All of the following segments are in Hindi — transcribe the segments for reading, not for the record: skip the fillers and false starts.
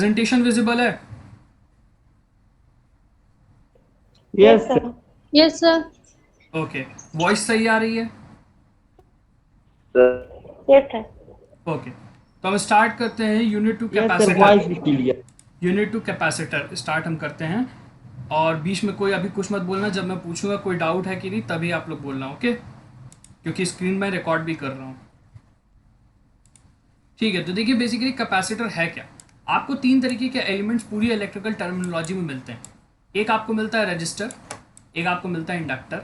प्रेजेंटेशन विजिबल है? Yes yes sir. Sir. Yes sir. Okay, voice सही आ रही है? Yes sir. ओके, तो हम स्टार्ट करते हैं unit two yes sir, capacitor. Voice भी clear. Unit two capacitor start हम करते हैं। और बीच में कोई अभी कुछ मत बोलना, जब मैं पूछूंगा कोई डाउट है कि नहीं तभी आप लोग बोलना, ओके? क्योंकि स्क्रीन में रिकॉर्ड भी कर रहा हूँ। ठीक है, तो देखिए बेसिकली कैपेसिटर है क्या। आपको तीन तरीके के एलिमेंट्स पूरी इलेक्ट्रिकल टर्मिनोलॉजी में मिलते हैं। एक आपको मिलता है रजिस्टर, एक आपको मिलता है इंडक्टर,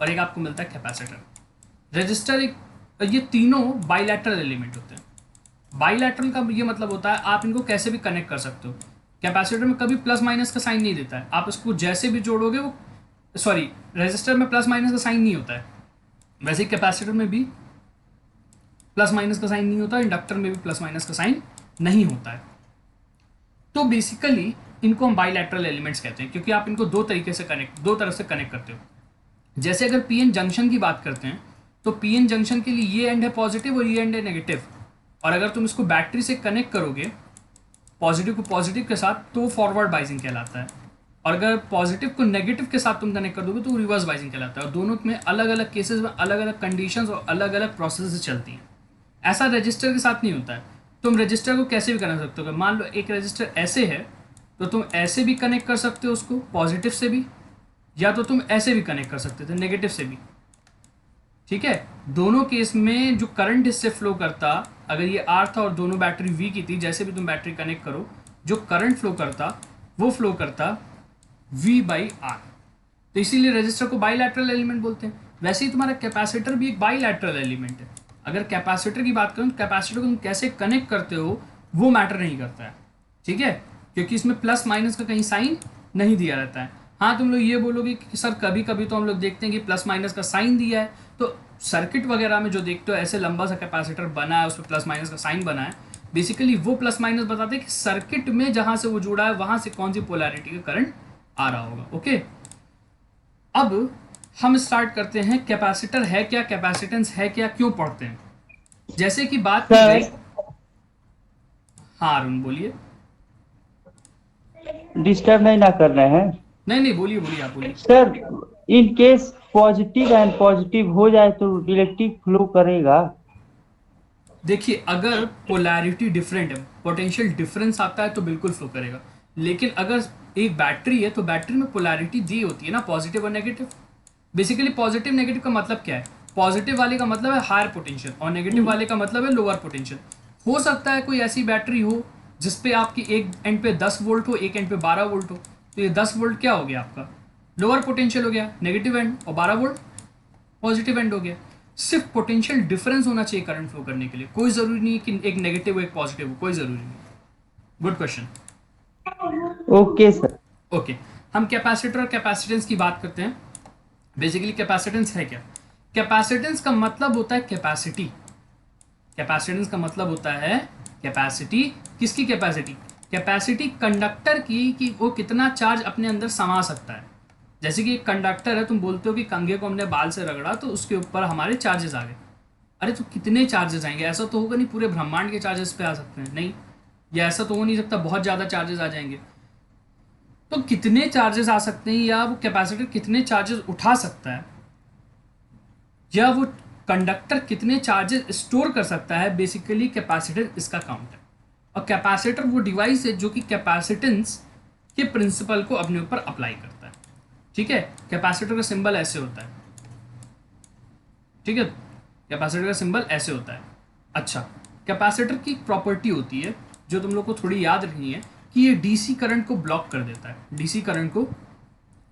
और एक आपको मिलता है कैपेसिटर। रजिस्टर एक, ये तीनों बाइलैटरल एलिमेंट होते हैं। बाइलैटरल का ये मतलब होता है आप इनको कैसे भी कनेक्ट कर सकते हो। कैपेसिटर में कभी प्लस माइनस का साइन नहीं देता है, आप इसको जैसे भी जोड़ोगे वो, सॉरी, रजिस्टर में प्लस माइनस का साइन नहीं होता है, वैसे ही कैपेसिटर में भी प्लस माइनस का साइन नहीं होता, इंडक्टर में भी प्लस माइनस का साइन नहीं होता है। तो बेसिकली इनको हम बाइलैटरल एलिमेंट्स कहते हैं, क्योंकि आप इनको दो तरह से कनेक्ट करते हो। जैसे अगर पीएन जंक्शन की बात करते हैं, तो पीएन जंक्शन के लिए ये एंड है पॉजिटिव और ये एंड है नेगेटिव। और अगर तुम इसको बैटरी से कनेक्ट करोगे पॉजिटिव को पॉजिटिव के साथ, तो फॉरवर्ड बाइजिंग कहलाता है। और अगर पॉजिटिव को नेगेटिव के साथ तुम कनेक्ट कर दोगे तो रिवर्स बाइजिंग कहलाता है। और दोनों में अलग अलग केसेस में अलग अलग कंडीशंस और अलग अलग प्रोसेस चलती हैं। ऐसा रजिस्टर के साथ नहीं होता है। तुम रजिस्टर को कैसे भी कनेक्ट कर सकते हो। मान लो एक रजिस्टर ऐसे है, तो तुम ऐसे भी कनेक्ट कर सकते हो उसको पॉजिटिव से भी, या तो तुम ऐसे भी कनेक्ट कर सकते थे नेगेटिव से भी। ठीक है, दोनों केस में जो करंट इससे फ्लो करता, अगर ये आर था और दोनों बैटरी वी की थी, जैसे भी तुम बैटरी कनेक्ट करो, जो करंट फ्लो करता वो फ्लो करता वी बाई आर। तो इसीलिए रजिस्टर को बाईलैटरल एलिमेंट बोलते हैं। वैसे ही तुम्हारा कैपेसिटर भी एक बाईलैटरल एलिमेंट है। अगर कैपेसिटर की बात करूँ तो कैपेसिटर को तुम कैसे कनेक्ट करते हो वो मैटर नहीं करता है। ठीक है, क्योंकि इसमें प्लस माइनस का कहीं साइन नहीं दिया रहता है। हाँ, तुम लोग ये बोलोगे कि सर कभी कभी तो हम लोग देखते हैं कि प्लस माइनस का साइन दिया है, तो सर्किट वगैरह में जो देखते हो ऐसे लंबा सा कैपेसिटर बना है उसमें प्लस माइनस का साइन बना है, बेसिकली वो प्लस माइनस बताते हैं कि सर्किट में जहां से वो जुड़ा है वहां से कौन सी पोलैरिटी का करंट आ रहा होगा। ओके, अब हम स्टार्ट करते हैं कैपेसिटर है क्या, कैपेसिटेंस है क्या, क्यों पढ़ते हैं। जैसे कि बात की सर, गई। हाँ अरुण बोलिए। डिस्टर्ब नहीं ना कर रहे हैं। नहीं नहीं, बोलिए बोलिए, आप बोलिए। Sir, in case positive and positive हो जाए तो इलेक्ट्रिक फ्लो करेगा। देखिए अगर पोलैरिटी डिफरेंट है, पोटेंशियल डिफरेंस आता है तो बिल्कुल फ्लो करेगा। लेकिन अगर एक बैटरी है तो बैटरी में पोलैरिटी दी होती है ना, पॉजिटिव और नेगेटिव। बेसिकली पॉजिटिव नेगेटिव का मतलब क्या है, पॉजिटिव वाले का मतलब है हायर पोटेंशियल और नेगेटिव वाले का मतलब है लोअर पोटेंशियल। हो सकता है कोई ऐसी बैटरी हो जिसपे आपकी एक एंड पे 10 वोल्ट हो, एक एंड पे 12 वोल्ट हो, तो ये 10 वोल्ट क्या हो गया आपका, लोअर पोटेंशियल हो गया नेगेटिव एंड, और 12 वोल्ट पॉजिटिव एंड हो गया। सिर्फ पोटेंशियल डिफरेंस होना चाहिए करंट फ्लो करने के लिए, कोई जरूरी नहीं कि एक नेगेटिव हो एक पॉजिटिव हो, कोई जरूरी नहीं। Good question. Okay sir. Okay, हम कैपेसिटर और कैपेसिटेंस की बात करते हैं। बेसिकली कैपेसिटेंस है क्या। कैपेसिटेंस का मतलब होता है कैपेसिटी। कैपेसिटेंस का मतलब होता है कैपेसिटी। किसकी कैपेसिटी, कैपेसिटी कंडक्टर की, कि वो कितना चार्ज अपने अंदर समा सकता है। जैसे कि एक कंडक्टर है, तुम बोलते हो कि कंघे को हमने बाल से रगड़ा तो उसके ऊपर हमारे चार्जेस आ गए। अरे तो कितने चार्जेस आएंगे, ऐसा तो होगा नहीं पूरे ब्रह्मांड के चार्जेस पे आ सकते हैं, नहीं। या ऐसा तो हो नहीं सकता बहुत ज़्यादा चार्जेस आ जाएंगे। तो कितने चार्जेस आ सकते हैं, या वो कैपेसिटर कितने चार्जेस उठा सकता है, या वो कंडक्टर कितने चार्जेस स्टोर कर सकता है, बेसिकली कैपेसिटर इसका काउंट है। और कैपेसिटर वो डिवाइस है जो कि कैपेसिटेंस के प्रिंसिपल को अपने ऊपर अप्लाई करता है। ठीक है, कैपेसिटर का सिंबल ऐसे होता है। ठीक है, कैपेसिटर का सिंबल ऐसे होता है। अच्छा, कैपेसिटर की प्रॉपर्टी होती है जो तुम लोग को थोड़ी याद रखनी है, कि ये डीसी करंट को ब्लॉक कर देता है, डीसी करंट को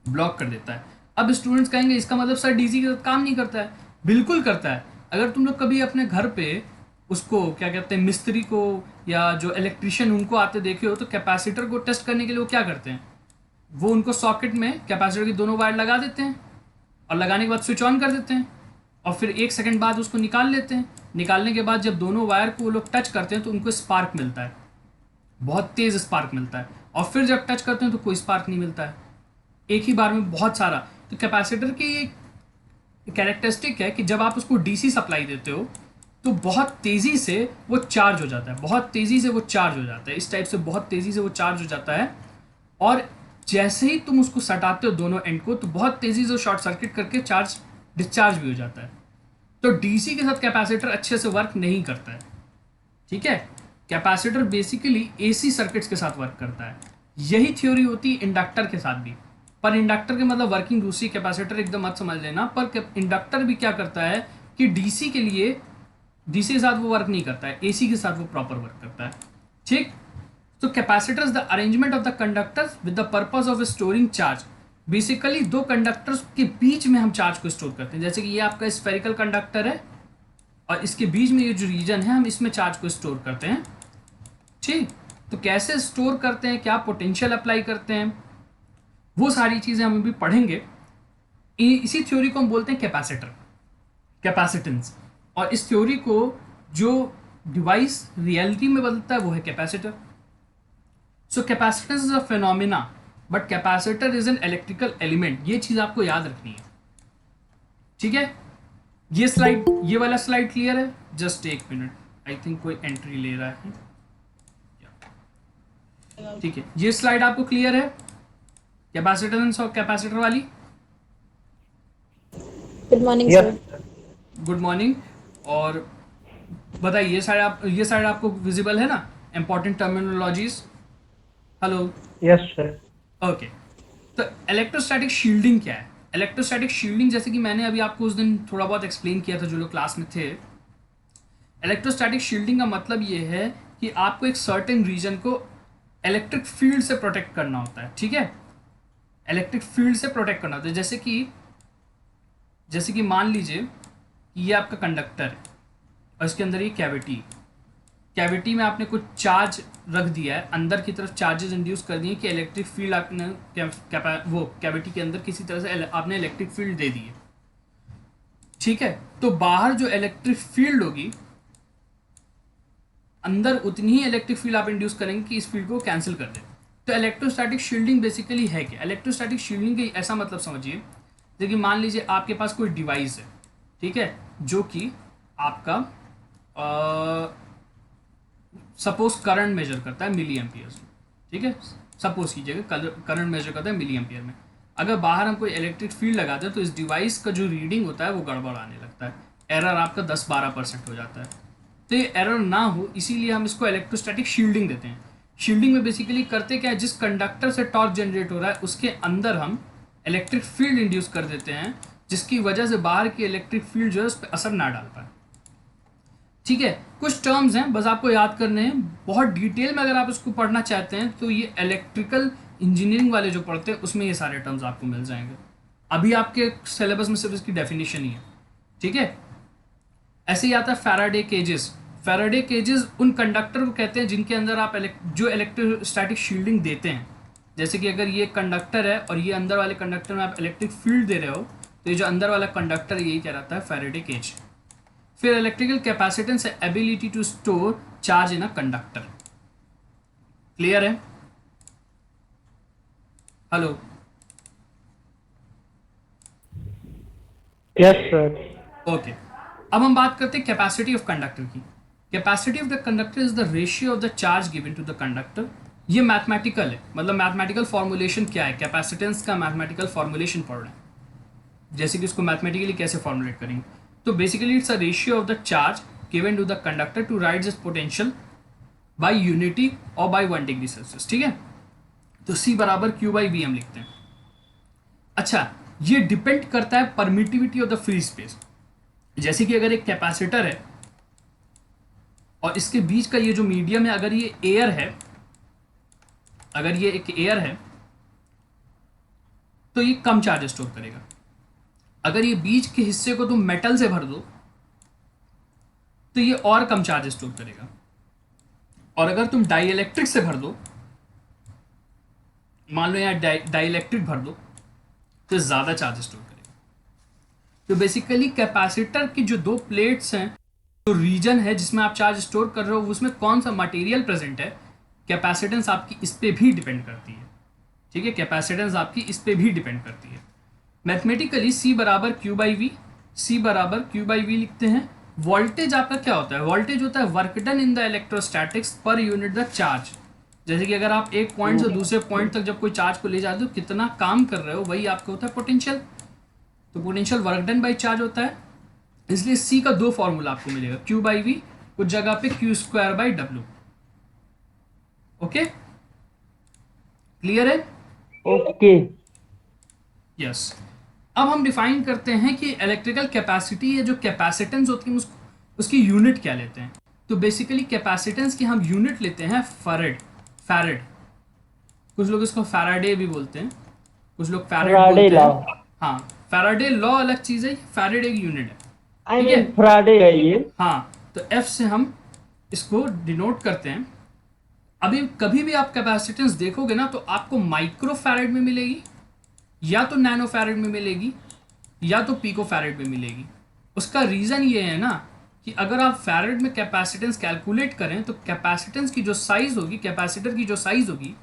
ब्लॉक कर देता है। अब स्टूडेंट्स कहेंगे इसका मतलब सर डीसी के साथ काम नहीं करता है। बिल्कुल करता है। अगर तुम लोग कभी अपने घर पे उसको क्या कहते हैं, मिस्त्री को या जो इलेक्ट्रिशियन उनको आते देखे हो, तो कैपेसिटर को टेस्ट करने के लिए वो क्या करते हैं, वो उनको सॉकेट में कैपेसिटर की दोनों वायर लगा देते हैं, और लगाने के बाद स्विच ऑन कर देते हैं, और फिर 1 सेकंड बाद उसको निकाल लेते हैं। निकालने के बाद जब दोनों वायर को वो लोग टच करते हैं तो उनको स्पार्क मिलता है, बहुत तेज स्पार्क मिलता है। और फिर जब टच करते हैं तो कोई स्पार्क नहीं मिलता है, एक ही बार में बहुत सारा। तो कैपेसिटर की एक कैरेक्टरिस्टिक है कि जब आप उसको डीसी सप्लाई देते हो तो बहुत तेज़ी से वो चार्ज हो जाता है, बहुत तेज़ी से वो चार्ज हो जाता है, इस टाइप से बहुत तेज़ी से वो चार्ज हो जाता है। और जैसे ही तुम उसको सटाते हो दोनों एंड को, तो बहुत तेज़ी से शॉर्ट सर्किट करके चार्ज डिस्चार्ज भी हो जाता है। तो डीसी के साथ कैपेसिटर अच्छे से वर्क नहीं करता है, ठीक है। कैपेसिटर बेसिकली एसी सर्किट्स के साथ वर्क करता है। यही थ्योरी होती है इंडक्टर के साथ भी, पर इंडक्टर के मतलब वर्किंग दूसरी, कैपेसिटर एकदम मत समझ लेना। पर इंडक्टर भी क्या करता है कि डीसी के लिए, डीसी के साथ वो वर्क नहीं करता है, एसी के साथ वो प्रॉपर वर्क करता है, ठीक। तो capacitor is the arrangement of the conductors with the purpose of storing charge. Basically दो कंडक्टर्स के बीच में हम चार्ज को स्टोर करते हैं। जैसे कि ये आपका स्फेरिकल कंडक्टर है और इसके बीच में ये जो रीजन है, हम इसमें चार्ज को स्टोर करते हैं, ठीक। तो कैसे स्टोर करते हैं, क्या पोटेंशियल अप्लाई करते हैं, वो सारी चीज़ें हम अभी पढ़ेंगे। इसी थ्योरी को हम बोलते हैं कैपेसिटर, कैपेसिटेंस। और इस थ्योरी को जो डिवाइस रियलिटी में बदलता है वो है capacitor. So capacitance is a phenomena but capacitor is an electrical element. ये चीज़ आपको याद रखनी है, ठीक है। ये स्लाइड, ये वाला स्लाइड क्लियर है? जस्ट एक मिनट, आई थिंक कोई एंट्री ले रहा है, ठीक है। ये स्लाइड आपको क्लियर है कैपेसिटेंस और कैपेसिटर वाली? Good morning Yes. Sir. Good morning. और बताइए, ये साइड आपको विजिबल है ना? Important terminologies. Hello, Yes, sir. Okay. तो इलेक्ट्रोस्टैटिक शील्डिंग क्या है? इलेक्ट्रोस्टैटिक शील्डिंग, जैसे कि मैंने अभी आपको उस दिन थोड़ा बहुत एक्सप्लेन किया था जो लोग क्लास में थे। इलेक्ट्रोस्टैटिक शील्डिंग का मतलब ये है कि आपको एक सर्टेन रीजन को इलेक्ट्रिक फील्ड से प्रोटेक्ट करना होता है, ठीक है। इलेक्ट्रिक फील्ड से प्रोटेक्ट करना होता है। जैसे कि मान लीजिए कि ये आपका कंडक्टर है और इसके अंदर ये कैविटी में आपने कुछ चार्ज रख दिया है, अंदर की तरफ चार्जेस इंड्यूस कर दिए कि इलेक्ट्रिक फील्ड आपने वो कैविटी के अंदर किसी तरह से आपने इलेक्ट्रिक फील्ड दे दी है, ठीक है। तो बाहर जो इलेक्ट्रिक फील्ड होगी, अंदर उतनी ही इलेक्ट्रिक फील्ड आप इंड्यूस करेंगे कि इस फील्ड को कैंसिल कर दे। तो इलेक्ट्रोस्टैटिक शील्डिंग बेसिकली है क्या? इलेक्ट्रोस्टैटिक शील्डिंग का ऐसा मतलब समझिए, जैसे कि मान लीजिए आपके पास कोई डिवाइस है, ठीक है, जो कि आपका सपोज करंट मेजर करता है मिली एम्पियर्स में, ठीक है। सपोज कीजिएगा करंट मेजर करता है मिली एम्पियर में। अगर बाहर हम कोई इलेक्ट्रिक फील्ड लगाते हैं तो इस डिवाइस का जो रीडिंग होता है वो गड़बड़ आने लगता है, एरर आपका 10-12% हो जाता है। तो ये एरर ना हो इसीलिए हम इसको इलेक्ट्रोस्टैटिक शील्डिंग देते हैं। शील्डिंग में बेसिकली करते क्या है, जिस कंडक्टर से टॉर्क जनरेट हो रहा है उसके अंदर हम इलेक्ट्रिक फील्ड इंड्यूस कर देते हैं, जिसकी वजह से बाहर की इलेक्ट्रिक फील्ड जो है उस पर असर ना डाल पाए, ठीक है। कुछ टर्म्स हैं बस आपको याद करने हैं, बहुत डिटेल में अगर आप इसको पढ़ना चाहते हैं तो ये इलेक्ट्रिकल इंजीनियरिंग वाले जो पढ़ते हैं उसमें ये सारे टर्म्स आपको मिल जाएंगे। अभी आपके सिलेबस में सिर्फ इसकी डेफिनेशन ही है, ठीक है। ऐसे ही आता है फैराडे केजेस। फैराडे केजेस उन कंडक्टर को कहते हैं जिनके अंदर आप जो इलेक्ट्रोस्टैटिक शील्डिंग देते हैं। जैसे कि अगर ये कंडक्टर है और ये अंदर वाले कंडक्टर में आप इलेक्ट्रिक फील्ड दे रहे हो, तो ये जो अंदर वाला कंडक्टर यही कहलाता है फैराडे केज। फिर इलेक्ट्रिकल कैपेसिटेंस है ability to store charge in a conductor. Clear है? Hello, Yes, sir. ओके। अब हम बात करते हैं कैपेसिटी ऑफ कंडक्टर की। Capacity of the conductor is the ratio of the charge given to the conductor. ये मैथमेटिकल है, मतलब मैथमेटिकल फॉर्मुलेशन क्या है, कैपेसिटेंस का मैथमेटिकल फॉर्मुलेशन पढ़ रहे हैं, जैसे कि उसको मैथमेटिकली कैसे फॉर्मुलेट करेंगे। तो basically it's a ratio of the charge given to the conductor to write this potential by unity और बाय 1 डिग्री सेल्सियस, ठीक है। तो C बराबर Q/V हम लिखते हैं। अच्छा, ये डिपेंड करता है permittivity of the free space. जैसे कि अगर एक कैपेसिटर है और इसके बीच का ये जो मीडियम है, अगर ये एयर है, अगर ये एक एयर है तो ये कम चार्ज स्टोर करेगा। अगर ये बीच के हिस्से को तुम मेटल से भर दो तो ये और कम चार्ज स्टोर करेगा, और अगर तुम डाइइलेक्ट्रिक से भर दो, मान लो यहाँ डाइइलेक्ट्रिक भर दो, तो ज़्यादा चार्ज स्टोर करेगा। तो बेसिकली कैपेसिटर की जो दो प्लेट्स हैं, जो रीजन है जिसमें आप चार्ज स्टोर कर रहे हो, उसमें कौन सा मटेरियल प्रेजेंट है, कैपेसिटेंस आपकी इस पे भी डिपेंड करती है, ठीक है। कैपेसिटेंस आपकी इस पे भी डिपेंड करती है। मैथमेटिकली C बराबर Q/V, C बराबर Q/V लिखते हैं। वोल्टेज आपका क्या होता है? वोल्टेज होता है work done in the electrostatics per unit the charge. जैसे कि अगर आप एक पॉइंट से दूसरे पॉइंट तक जब कोई चार्ज को ले जाते हो कितना काम कर रहे हो, वही आपका होता है पोटेंशियल। तो potential work done by charge होता है। इसलिए सी का दो फॉर्मूला आपको मिलेगा, क्यू बाई वी, कुछ जगह पे Q square by W. Okay, clear है? ओके। यस। अब हम डिफाइन करते हैं कि इलेक्ट्रिकल कैपेसिटी या जो कैपेसिटेंस होती है उसकी यूनिट क्या लेते हैं। तो बेसिकली कैपेसिटेंस की हम यूनिट लेते हैं फैरेड। फैरेड, कुछ लोग इसको फैराडे भी बोलते हैं, कुछ लोग फैरेड फ्राडे बोलते लॉ। हैं। हाँ, फैराडे लॉ अलग चीज़ है, फैरेड एक यूनिट है। आई ठीक मीन है, फ्राडे है ये। हाँ। तो एफ से हम इसको डिनोट करते हैं। अभी कभी भी आप कैपेसिटेंस देखोगे ना तो आपको माइक्रो फैरेड में मिलेगी, या तो नैनो फैरेड में मिलेगी, या तो पीको फैरेड में मिलेगी। उसका रीज़न ये है ना कि अगर आप फैरेड में कैपेसिटेंस कैलकुलेट करें तो कैपेसिटेंस की जो साइज़ होगी, कैपेसिटर की जो साइज़ होगी,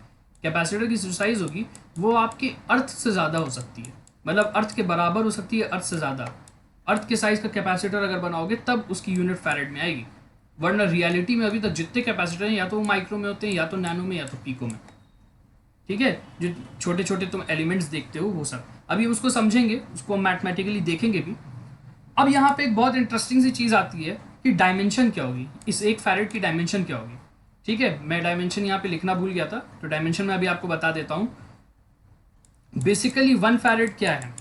कैपेसिटर की जो साइज़ होगी वो आपकी अर्थ से ज़्यादा हो सकती है। मतलब अर्थ के बराबर हो सकती है, अर्थ से ज़्यादा। अर्थ के साइज़ का कैपेसिटर अगर बनाओगे तब उसकी यूनिट फैरेड में आएगी, वरना रियलिटी में अभी तक जितने कैपेसिटर हैं या तो वो माइक्रो में होते हैं, या तो नैनो में, या तो पीको में। ठीक है, जो छोटे छोटे तुम एलिमेंट्स देखते हो वो सब, अभी हम उसको समझेंगे, उसको हम मैथमेटिकली देखेंगे भी। अब यहाँ पे एक बहुत इंटरेस्टिंग सी चीज़ आती है कि डायमेंशन क्या होगी, इस एक फैरेड की डायमेंशन क्या होगी। ठीक है, मैं डायमेंशन यहाँ पे लिखना भूल गया था, तो डायमेंशन मैं अभी आपको बता देता हूँ। बेसिकली 1 फैरेड क्या है?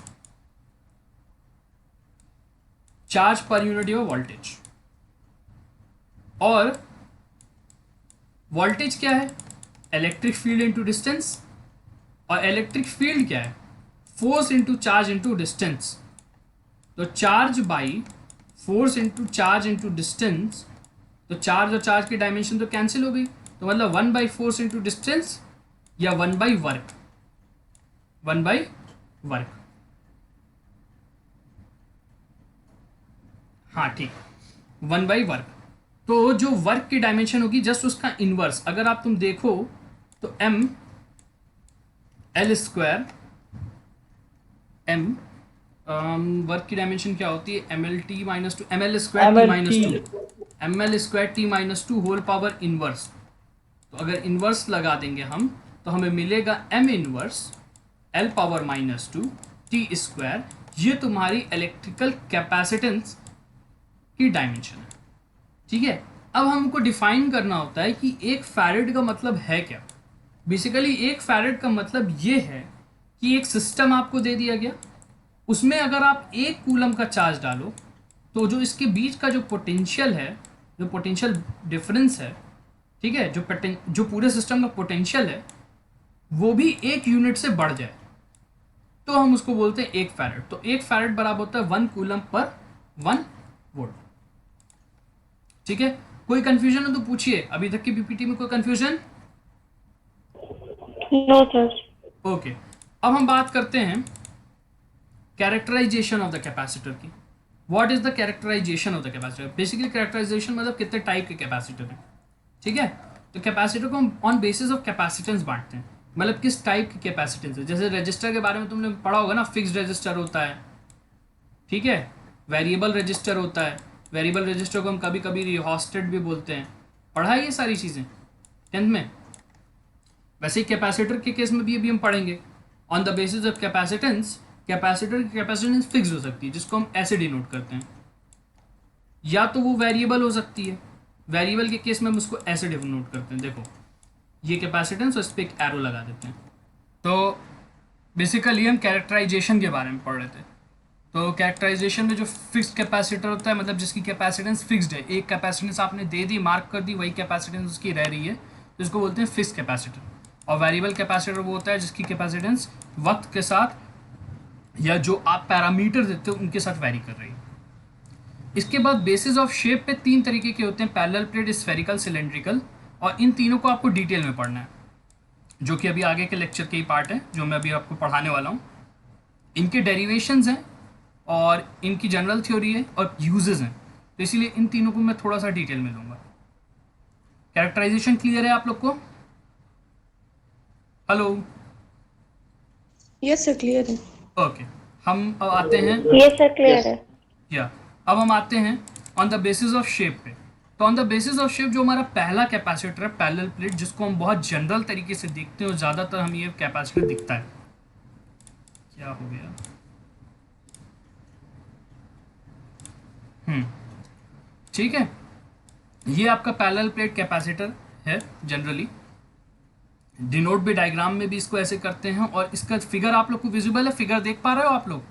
Charge per unit of voltage. और वोल्टेज क्या है? Electric field into distance. और इलेक्ट्रिक फील्ड क्या है? Force into charge into distance. तो charge by force into charge into distance, तो चार्ज और चार्ज की डायमेंशन तो कैंसिल हो गई, तो मतलब 1 बाई फोर्स इंटू डिस्टेंस या 1 बाई वर्क। 1 बाई वर्क, हाँ ठीक, 1 बाई वर्क। तो जो वर्क की डायमेंशन होगी जस्ट उसका इनवर्स, अगर आप तुम देखो तो M L square, M work की डायमेंशन क्या होती है? M L T minus two, M L square T minus MLT। Two, M L square T minus two whole power inverse. तो अगर इनवर्स लगा देंगे हम तो हमें मिलेगा M inverse L power minus two T square. ये तुम्हारी इलेक्ट्रिकल कैपेसिटेंस की डायमेंशन है। ठीक है, अब हमको डिफाइन करना होता है कि एक फैरेड का मतलब है क्या। बेसिकली एक फैरेड का मतलब ये है कि एक सिस्टम आपको दे दिया गया, उसमें अगर आप 1 कूलम का चार्ज डालो तो जो इसके बीच का जो पोटेंशियल है, जो पोटेंशियल डिफरेंस है, ठीक है, जो पूरे सिस्टम का पोटेंशियल है वो भी 1 यूनिट से बढ़ जाए तो हम उसको बोलते हैं 1 फैरेड। तो 1 फैरेड बराबर होता है 1 कूलम पर 1 वोल्ट। ठीक है, कोई कंफ्यूजन हो तो पूछिए, अभी तक की पीपीटी में कोई कंफ्यूजन? No sir. ओके, अब हम बात करते हैं कैरेक्टराइजेशन ऑफ द कैपेसिटर की। What is the characterization of the capacitor? Basically characterization मतलब कितने टाइप के कैपेसिटर हैं। ठीक है, तो कैपेसिटर को हम ऑन बेसिस ऑफ कैपेसिटेंस बांटते हैं, मतलब किस टाइप की कैपेसिटेंस है। जैसे रजिस्टर के बारे में तुमने पढ़ा होगा ना, फिक्स्ड रजिस्टर होता है, ठीक है, वेरिएबल रजिस्टर होता है। वेरिएबल रजिस्टर को हम कभी कभी रिहोस्टेड भी बोलते हैं। पढ़ा है ये सारी चीज़ें 10th में। वैसे ही कैपेसिटर के केस में भी अभी हम पढ़ेंगे। On the basis of capacitance, capacitor की कैपेसिटेंस फिक्स हो सकती है, जिसको हम ऐसे डिनोट करते हैं, या तो वो वेरिएबल हो सकती है। वेरिएबल के केस में हम उसको ऐसे डिनोट करते हैं, देखो ये कैपेसिटेंस और इस पर एक एरो लगा देते हैं। तो बेसिकली हम कैरेक्टराइजेशन के बारे में पढ़ रहे थे। तो कैरेक्टराइजेशन में जो फिक्स्ड कैपेसिटर होता है, मतलब जिसकी कैपेसिटेंस फिक्स्ड है, एक कैपेसिटेंस आपने दे दी, मार्क कर दी, वही कैपेसिटेंस उसकी रह रही है, तो इसको बोलते हैं फिक्स्ड कैपेसिटर। और वेरिएबल कैपेसिटर वो होता है जिसकी कैपेसिटेंस वक्त के साथ या जो आप पैरामीटर देते हो उनके साथ वैरी कर रही है। इसके बाद बेसिस ऑफ शेप पे 3 तरीके के होते हैं, पैरेलल प्लेट, स्फेरिकल, सिलेंड्रिकल, और इन तीनों को आपको डिटेल में पढ़ना है, जो कि अभी आगे के लेक्चर के ही पार्ट है जो मैं अभी आपको पढ़ाने वाला हूँ। इनके डेरिवेशंस हैं और इनकी जनरल थ्योरी है और यूजेस हैं, तो इसीलिए इन तीनों को मैं थोड़ा सा डिटेल में लूँगा। कैरेक्टराइजेशन क्लियर है आप लोग को? हेलो? यस सर, क्लियर है। ओके, हम अब आते हैं, ये सर क्लियर है। या अब हम आते हैं on the basis of shape पे। तो on the basis of shape जो हमारा पहला कैपेसिटर है पैरेलल प्लेट, जिसको हम बहुत जनरल तरीके से देखते हैं और ज़्यादातर हमें ये कैपेसिटर दिखता है। क्या हो गया? ठीक है, ये आपका पैरेलल प्लेट कैपेसिटर है। जनरली डिनोट भी डायग्राम में भी इसको ऐसे करते हैं, और इसका फिगर आप लोग को विजिबल है? फिगर देख पा रहे हो आप लोग?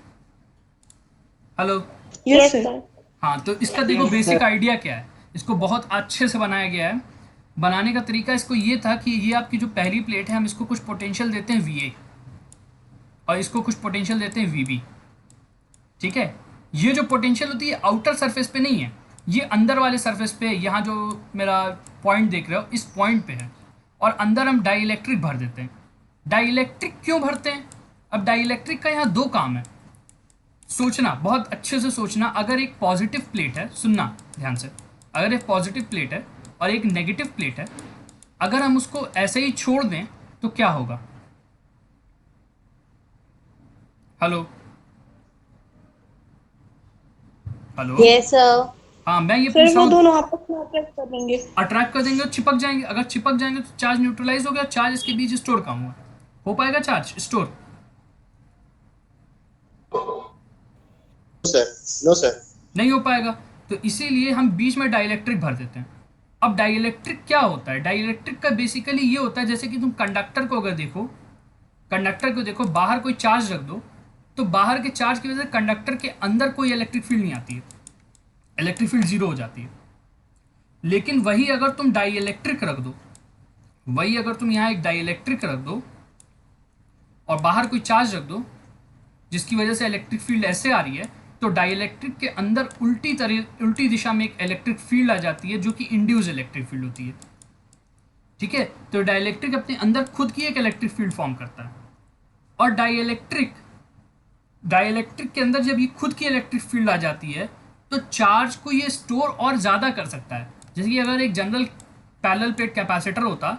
हेलो? Yes, sir. हाँ, तो इसका देखो Yes, बेसिक sir. आइडिया क्या है। इसको बहुत अच्छे से बनाया गया है। बनाने का तरीका इसको ये था कि ये आपकी जो पहली प्लेट है, हम इसको कुछ पोटेंशियल देते हैं VA और इसको कुछ पोटेंशियल देते हैं VB। ठीक है, ये जो पोटेंशियल होती है आउटर सरफेस पे नहीं है, ये अंदर वाले सरफेस पे, यहाँ जो मेरा पॉइंट देख रहे हो इस पॉइंट पे है, और अंदर हम डाइइलेक्ट्रिक भर देते हैं। डाइइलेक्ट्रिक क्यों भरते हैं? अब डाइइलेक्ट्रिक का यहाँ दो काम है। सोचना, बहुत अच्छे से सोचना। अगर एक पॉजिटिव प्लेट है, सुनना ध्यान से, अगर एक पॉजिटिव प्लेट है और एक नेगेटिव प्लेट है, अगर हम उसको ऐसे ही छोड़ दें तो क्या होगा? हेलो? हेलो? Yes, sir. हाँ, मैं ये सर पूछ रहा वो हूँ, दोनों आपस में अट्रैक्ट कर देंगे। अट्रैक्ट कर देंगे तो चिपक जाएंगे। अगर चिपक जाएंगे तो चार्ज न्यूट्रलाइज हो गया, चार्ज इसके बीच स्टोर कहाँ हुआ? हो पाएगा charge store? Sir, no sir. नहीं हो पाएगा। तो इसीलिए हम बीच में डाइइलेक्ट्रिक भर देते हैं। अब डाइइलेक्ट्रिक क्या होता है? डाइइलेक्ट्रिक का बेसिकली ये होता है, जैसे कि तुम कंडक्टर को अगर देखो, कंडक्टर को देखो, बाहर कोई चार्ज रख दो तो बाहर के चार्ज की वजह से कंडक्टर के अंदर कोई इलेक्ट्रिक फील्ड नहीं आती है, इलेक्ट्रिक फील्ड जीरो हो जाती है। लेकिन वही अगर तुम डाइइलेक्ट्रिक रख दो, वही अगर तुम यहाँ एक डाइइलेक्ट्रिक रख दो और बाहर कोई चार्ज रख दो जिसकी वजह से इलेक्ट्रिक फील्ड ऐसे आ रही है, तो डाइइलेक्ट्रिक के अंदर उल्टी दिशा में एक इलेक्ट्रिक फील्ड आ जाती है जो कि इंड्यूस इलेक्ट्रिक फील्ड होती है। ठीक है, तो डाइइलेक्ट्रिक अपने अंदर खुद की एक इलेक्ट्रिक फील्ड फॉर्म करता है। और डाइइलेक्ट्रिक के अंदर जब ये खुद की इलेक्ट्रिक फील्ड आ जाती है तो चार्ज को ये स्टोर और ज़्यादा कर सकता है। जैसे कि अगर एक जनरल पैरेलल प्लेट कैपेसिटर होता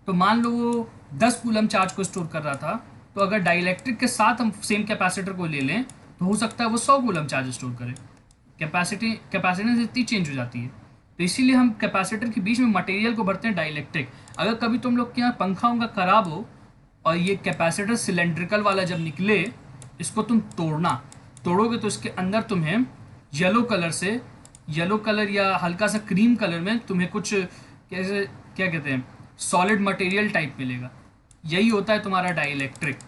तो मान लो वो 10 कूलम चार्ज को स्टोर कर रहा था, तो अगर डाइइलेक्ट्रिक के साथ हम सेम कैपेसिटर को ले लें तो हो सकता है वो 100 कूलम चार्ज स्टोर करे। कैपेसिटेंस इतनी चेंज हो जाती है। तो इसीलिए हम कैपेसिटर के बीच में मटेरियल को भरते हैं डाइइलेक्ट्रिक। अगर कभी तुम लोग के यहाँ पंखा उनका खराब हो और ये कैपेसिटर सिलेंड्रिकल वाला जब निकले, इसको तुम तोड़ोगे तो इसके अंदर तुम्हें येलो कलर या हल्का सा क्रीम कलर में तुम्हें कुछ कैसे क्या कहते हैं सॉलिड मटेरियल टाइप मिलेगा। यही होता है तुम्हारा डाइइलेक्ट्रिक।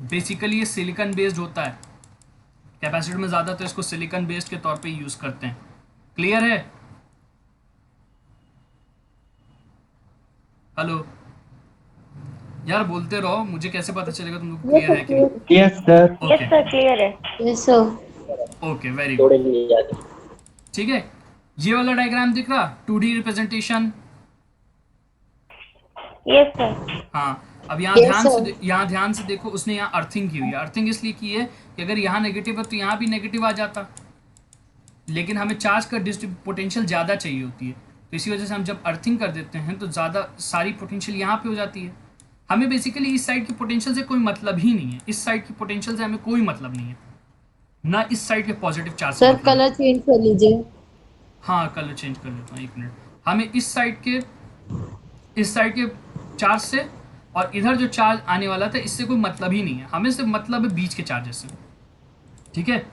बेसिकली ये सिलिकॉन बेस्ड होता है। कैपेसिटर में ज़्यादातर इसको सिलिकॉन बेस्ड के तौर पे यूज़ करते हैं। क्लियर है? हेलो यार, बोलते रहो, मुझे कैसे पता चलेगा तुम लोग क्लियर है कि नहीं? Yes, sir. Yes, sir. Clear है। Yes, sir. Okay, very good. थोड़े लिए याद है। ठीक है, ये वाला डायग्राम दिख रहा 2D रिप्रेजेंटेशन? Yes, sir. हाँ, अब यहाँ Yes, sir. यहाँ ध्यान से देखो, उसने यहाँ अर्थिंग की हुई है। अर्थिंग इसलिए की है कि अगर यहाँ नेगेटिव है तो यहाँ भी नेगेटिव आ जाता, लेकिन हमें चार्ज का पोटेंशियल ज़्यादा चाहिए होती है, तो इसी वजह से हम जब अर्थिंग कर देते हैं तो ज़्यादा सारी पोटेंशियल यहाँ पे हो जाती है। हमें बेसिकली इस साइड की पोटेंशियल से कोई मतलब ही नहीं है, इस साइड की पोटेंशियल से हमें कोई मतलब नहीं है, ना इस साइड के पॉजिटिव चार्ज से सर मतलब है। कलर चेंज कर लीजिए। हाँ, कलर चेंज कर लेता हूँ, एक मिनट। हमें इस साइड के चार्ज से और इधर जो चार्ज आने वाला था इससे कोई मतलब ही नहीं है, हमें सिर्फ मतलब है बीच के चार्जेस से। ठीक है,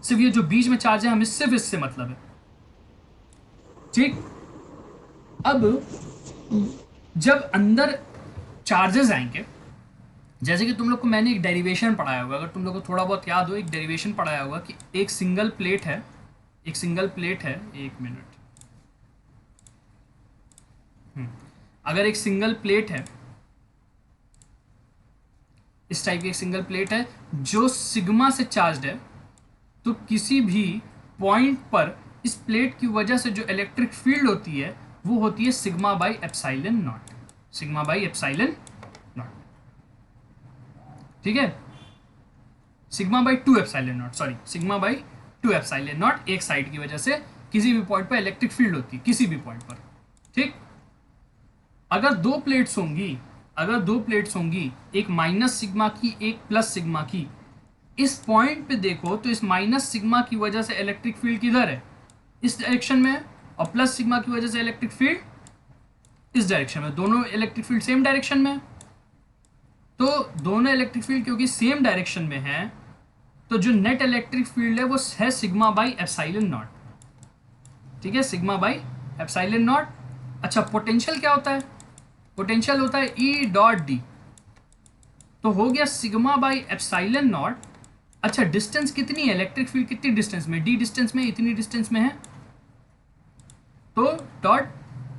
सिर्फ ये जो बीच में चार्ज है हमें सिर्फ इससे मतलब है। ठीक, अब जब अंदर चार्जेस आएंगे, जैसे कि तुम लोग को मैंने एक डेरिवेशन पढ़ाया होगा, अगर तुम लोग को थोड़ा बहुत याद हो, एक डेरिवेशन पढ़ाया होगा कि एक सिंगल प्लेट है, एक मिनट। अगर एक सिंगल प्लेट है, इस टाइप की एक सिंगल प्लेट है जो सिग्मा से चार्ज्ड है, तो किसी भी पॉइंट पर इस प्लेट की वजह से जो इलेक्ट्रिक फील्ड होती है वो होती है सिग्मा बाई एप्सिलॉन नॉट। ठीक है, सिग्मा बाई 2 एप्सिलॉन नॉट एक साइड की वजह से किसी भी पॉइंट पर इलेक्ट्रिक फील्ड होती है, किसी भी पॉइंट पर। ठीक, अगर दो प्लेट्स होंगी, एक माइनस सिग्मा की, एक प्लस सिग्मा की, इस पॉइंट पे देखो तो इस माइनस सिग्मा की वजह से इलेक्ट्रिक फील्ड किधर है? इस डायरेक्शन में है और प्लस सिग्मा की वजह से इलेक्ट्रिक फील्ड इस डायरेक्शन में, दोनों इलेक्ट्रिक फील्ड सेम डायरेक्शन में है। तो दोनों इलेक्ट्रिक फील्ड क्योंकि सेम डायरेक्शन में है तो जो नेट इलेक्ट्रिक फील्ड है वो है सिग्मा बाई एप्सिलॉन नॉट। ठीक है, सिग्मा बाई एप्सिलॉन नॉट। अच्छा, पोटेंशियल क्या होता है? पोटेंशियल होता है ई डॉट डी। तो हो गया सिग्मा बाई एप्सिलॉन नॉट। अच्छा, डिस्टेंस कितनी है? इलेक्ट्रिक फील्ड कितनी डिस्टेंस में? डी डिस्टेंस में, इतनी डिस्टेंस में है तो dot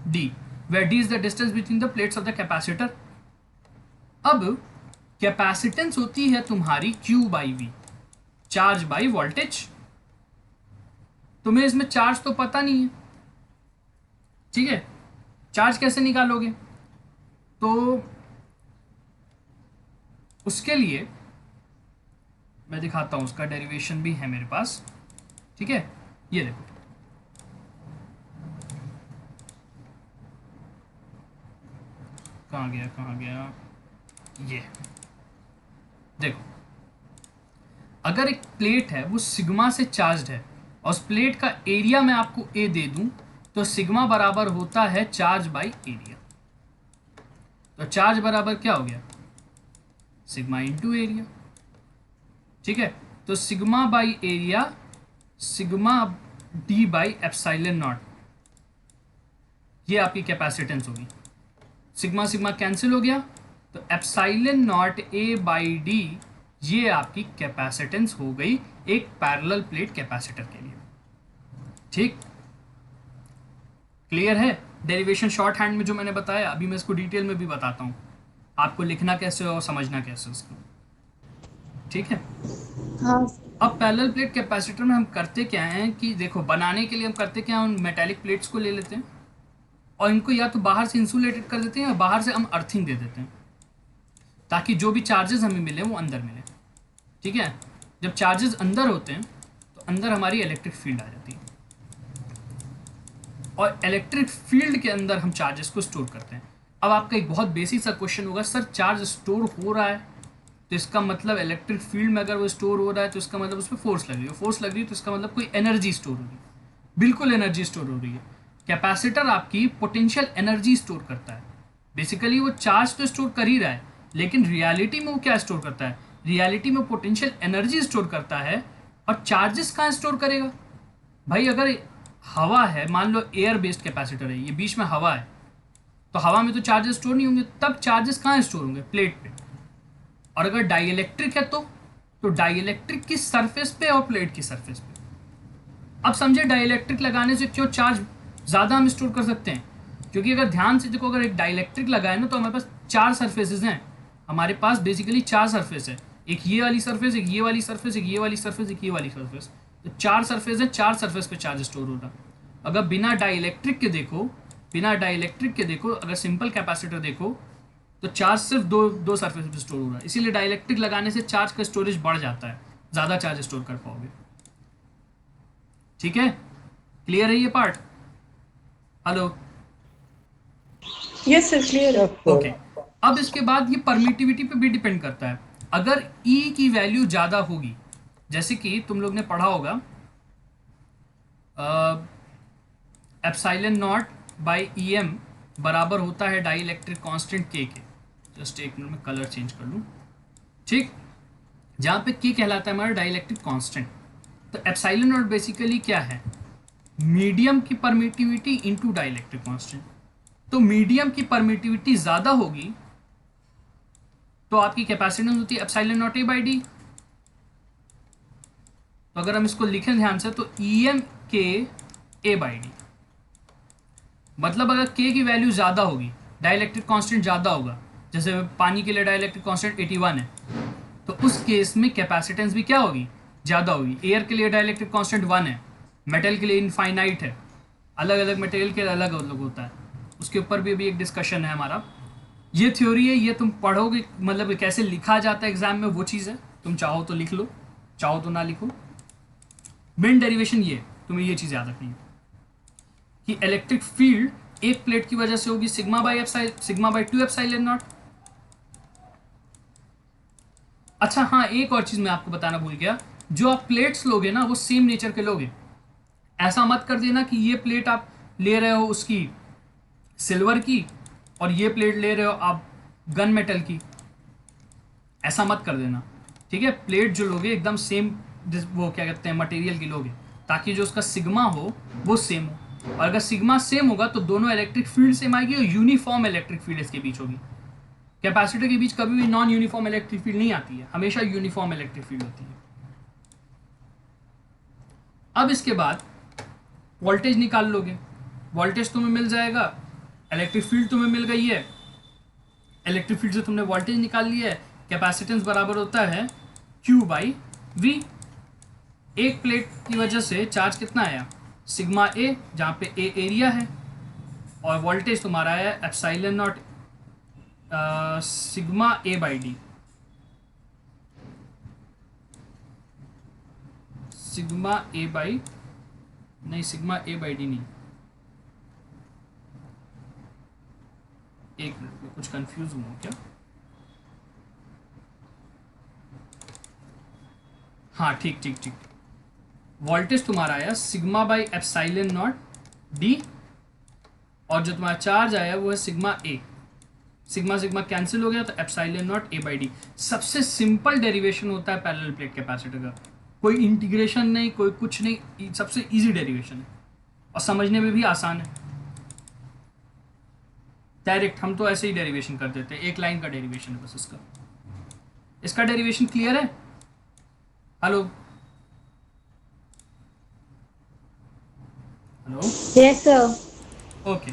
D, where D is the distance between the plates of the capacitor. अब कैपेसिटेंस होती है तुम्हारी Q by V, charge by voltage. तुम्हें इसमें चार्ज तो पता नहीं है, ठीक है, चार्ज कैसे निकालोगे? तो उसके लिए मैं दिखाता हूं, उसका डेरिवेशन भी है मेरे पास। ठीक है, ये देखो, कहाँ गया, ये देखो, अगर एक प्लेट है वो सिग्मा से चार्ज्ड है और उस प्लेट का एरिया मैं आपको ए दे दूं तो सिग्मा बराबर होता है चार्ज बाई एरिया। तो चार्ज बराबर क्या हो गया? Sigma into area. ठीक है, तो sigma by area, sigma D by epsilon not, ये आपकी कैपेसिटेंस होगी। सिग्मा सिग्मा कैंसिल हो गया तो epsilon not a by D, ये आपकी कैपेसिटेंस हो गई एक पैरेलल प्लेट कैपेसिटर के लिए। ठीक, क्लियर है? डेरिवेशन शॉर्ट हैंड में जो मैंने बताया, अभी मैं इसको डिटेल में भी बताता हूँ आपको लिखना कैसे और समझना कैसे उसको। ठीक है, हाँ अब पैरेलल प्लेट कैपेसिटर में हम करते क्या हैं कि देखो, बनाने के लिए हम करते क्या हैं, उन मेटालिक प्लेट्स को ले लेते हैं और इनको या तो बाहर से इंसुलेटेड कर देते हैं या बाहर से हम अर्थिंग दे देते हैं ताकि जो भी चार्जेस हमें मिले वो अंदर मिले। ठीक है, जब चार्जेस अंदर होते हैं तो अंदर हमारी इलेक्ट्रिक फील्ड आ जाती है और इलेक्ट्रिक फील्ड के अंदर हम चार्जेस को स्टोर करते हैं। अब आपका एक बहुत बेसिक सा क्वेश्चन होगा, सर चार्ज स्टोर हो रहा है तो इसका मतलब इलेक्ट्रिक फील्ड में अगर वो स्टोर हो रहा है तो इसका मतलब उसमें फोर्स लग रही है, फोर्स लग रही है तो इसका मतलब कोई एनर्जी स्टोर हो रही है। बिल्कुल एनर्जी स्टोर हो रही है। कैपेसिटर आपकी पोटेंशियल एनर्जी स्टोर करता है। बेसिकली वो चार्ज तो स्टोर कर ही रहा है लेकिन रियलिटी में वो क्या स्टोर करता है? रियलिटी में पोटेंशियल एनर्जी स्टोर करता है। और चार्जेस कहाँ स्टोर करेगा भाई? अगर हवा है, मान लो एयर बेस्ड कैपेसिटर है, ये बीच में हवा है तो हवा में तो चार्जेस स्टोर नहीं होंगे, तब चार्जेस कहाँ स्टोर होंगे? प्लेट पे। और अगर डाइइलेक्ट्रिक है तो डाइइलेक्ट्रिक की सरफेस पे और प्लेट की सरफेस पे। अब समझे डाइइलेक्ट्रिक लगाने से क्यों चार्ज ज़्यादा हम स्टोर कर सकते हैं? क्योंकि अगर ध्यान से देखो, अगर एक डाइइलेक्ट्रिक लगाए ना तो हमारे पास 4 सरफेसेस हैं। हमारे पास बेसिकली 4 सरफेस है, एक ये वाली सरफेस, एक ये वाली सरफेस, एक ये वाली सरफेस, एक ये वाली सरफेस। तो 4 सरफेस है, 4 सरफेस पे चार्ज स्टोर हो रहा। अगर बिना डाइइलेक्ट्रिक के देखो, अगर सिंपल कैपेसिटर देखो तो चार्ज सिर्फ दो सरफेस पे स्टोर हो रहा है। इसीलिए डाइइलेक्ट्रिक लगाने से चार्ज का स्टोरेज बढ़ जाता है, ज़्यादा चार्ज स्टोर कर पाओगे। ठीक है, क्लियर है ये part? Hello, yes sir clear है। ओके। अब इसके बाद ये परमिटिविटी पे भी डिपेंड करता है। अगर E की वैल्यू ज़्यादा होगी, जैसे कि तुम लोग ने पढ़ा होगा एप्सिलॉन नॉट बाई EM बराबर होता है डाइइलेक्ट्रिक कांस्टेंट K के। जस्ट एक मिनट में कलर चेंज कर लूँ। ठीक, जहाँ पे K कहलाता है हमारा डाइइलेक्ट्रिक कांस्टेंट। तो एप्सिलॉन नॉट बेसिकली क्या है? मीडियम की परमिटिविटी इनटू डाइइलेक्ट्रिक कांस्टेंट। तो मीडियम की परमिटिविटी ज़्यादा होगी तो आपकी कैपेसिटेंस होती है epsilon not A by D. तो अगर हम इसको लिखें ध्यान से तो EM K A by D, मतलब अगर K की वैल्यू ज़्यादा होगी, डाइइलेक्ट्रिक कांस्टेंट ज़्यादा होगा, जैसे पानी के लिए डाइइलेक्ट्रिक कांस्टेंट 81 है, तो उस केस में कैपेसिटेंस भी क्या होगी? ज़्यादा होगी। एयर के लिए डाइइलेक्ट्रिक कांस्टेंट 1 है, मेटल के लिए इनफाइनाइट है, अलग अलग मटेरियल के अलग अलग होता है, उसके ऊपर भी अभी एक डिस्कशन है हमारा। ये थ्योरी है, ये तुम पढ़ोगे, मतलब कैसे लिखा जाता है एग्जाम में वो चीज़ है। तुम चाहो तो लिख लो, चाहो तो ना लिखो। मेन डेरिवेशन ये, तुम्हें ये चीज़ याद रखनी है कि इलेक्ट्रिक फील्ड एक प्लेट की वजह से होगी सिग्मा बाई 2 एप्सिलॉन नॉट। अच्छा हाँ, एक और चीज़ मैं आपको बताना भूल गया, जो आप प्लेट्स लोगे ना वो सेम नेचर के लोगे। ऐसा मत कर देना कि ये प्लेट आप ले रहे हो उसकी सिल्वर की और ये प्लेट ले रहे हो आप गन मेटल की, ऐसा मत कर देना। ठीक है, प्लेट जो लोगे एकदम सेम वो क्या कहते हैं मटेरियल की लोगे, ताकि जो उसका सिग्मा हो वो सेम हो। और अगर सिग्मा सेम होगा तो दोनों इलेक्ट्रिक फील्ड सेम आएगी और यूनिफॉर्म इलेक्ट्रिक फील्ड इसके बीच होगी। कैपेसिटर के बीच कभी भी नॉन यूनिफॉर्म इलेक्ट्रिक फील्ड नहीं आती है, हमेशा यूनिफॉर्म इलेक्ट्रिक फील्ड होती है। अब इसके बाद वोल्टेज निकाल लोगे, वोल्टेज तुम्हें मिल जाएगा, इलेक्ट्रिक फील्ड तुम्हें मिल गई है, इलेक्ट्रिक फील्ड से तुमने वोल्टेज निकाल लिया है। कैपेसिटेंस बराबर होता है Q बाई V। एक प्लेट की वजह से चार्ज कितना आया, सिग्मा ए, जहाँ पे ए एरिया है, और वोल्टेज तुम्हारा है epsilon not sigma A by D. Sigma A by नहीं, सिग्मा ए बाई डी नहीं, एक मिनट में कुछ कंफ्यूज हूँ क्या। हाँ ठीक ठीक ठीक, वोल्टेज तुम्हारा आया sigma by epsilon not D, और जो तुम्हारा चार्ज आया वो है सिग्मा ए। सिग्मा सिग्मा कैंसिल हो गया तो epsilon not a by D. सबसे सिंपल डेरिवेशन होता है पैरेलल प्लेट कैपेसिटर का, कोई इंटीग्रेशन नहीं, कोई कुछ नहीं, सबसे इजी डेरिवेशन है और समझने में भी आसान है। डायरेक्ट हम तो ऐसे ही डेरिवेशन कर देते हैं, एक लाइन का डेरिवेशन है बस इसका। इसका डेरिवेशन क्लियर है? Hello hello, yes sir. Okay.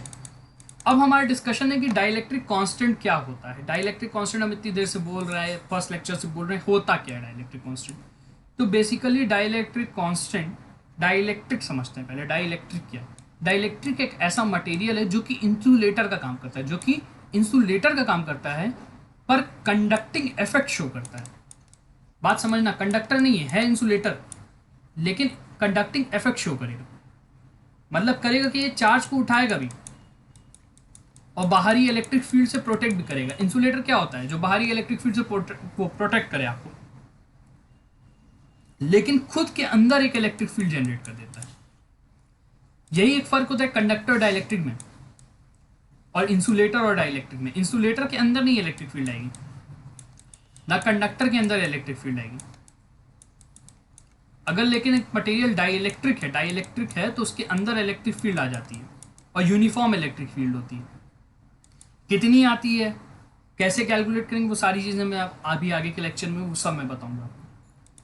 अब हमारा डिस्कशन है कि डाइलेक्ट्रिक कांस्टेंट क्या होता है। डाइलेक्ट्रिक कांस्टेंट हम इतनी देर से बोल रहे हैं, फर्स्ट लेक्चर से बोल रहे हैं, होता क्या है डाइलेक्ट्रिक कांस्टेंट। तो बेसिकली डाइलेक्ट्रिक कांस्टेंट, डाइलेक्ट्रिक समझते हैं पहले, डाइलेक्ट्रिक क्या है। डाइलेक्ट्रिक एक ऐसा मटेरियल है जो कि इंसुलेटर का काम करता है, जो कि इंसुलेटर का काम करता है पर कंडक्टिंग इफेक्ट शो करता है। बात समझना, कंडक्टर नहीं है इंसुलेटर, लेकिन कंडक्टिंग इफेक्ट शो करेगा। मतलब करेगा कि ये चार्ज को उठाएगा भी और बाहरी इलेक्ट्रिक फील्ड से प्रोटेक्ट भी करेगा। इंसुलेटर क्या होता है, जो बाहरी इलेक्ट्रिक फील्ड से प्रोटेक्ट करे आपको, लेकिन खुद के अंदर एक इलेक्ट्रिक फील्ड जनरेट कर देता है। यही एक फर्क होता है कंडक्टर डाइलेक्ट्रिक में और इंसुलेटर और डाइलेक्ट्रिक में। इंसुलेटर के अंदर नहीं इलेक्ट्रिक फील्ड आएगी, ना कंडक्टर के अंदर इलेक्ट्रिक फील्ड आएगी। अगर लेकिन एक मटेरियल डाइलेक्ट्रिक है तो उसके अंदर इलेक्ट्रिक फील्ड आ जाती है और यूनिफॉर्म इलेक्ट्रिक फील्ड होती है। कितनी आती है, कैसे कैलकुलेट करेंगे, वो सारी चीज़ें मैं अभी आगे के लेक्चर में वो सब मैं बताऊंगा।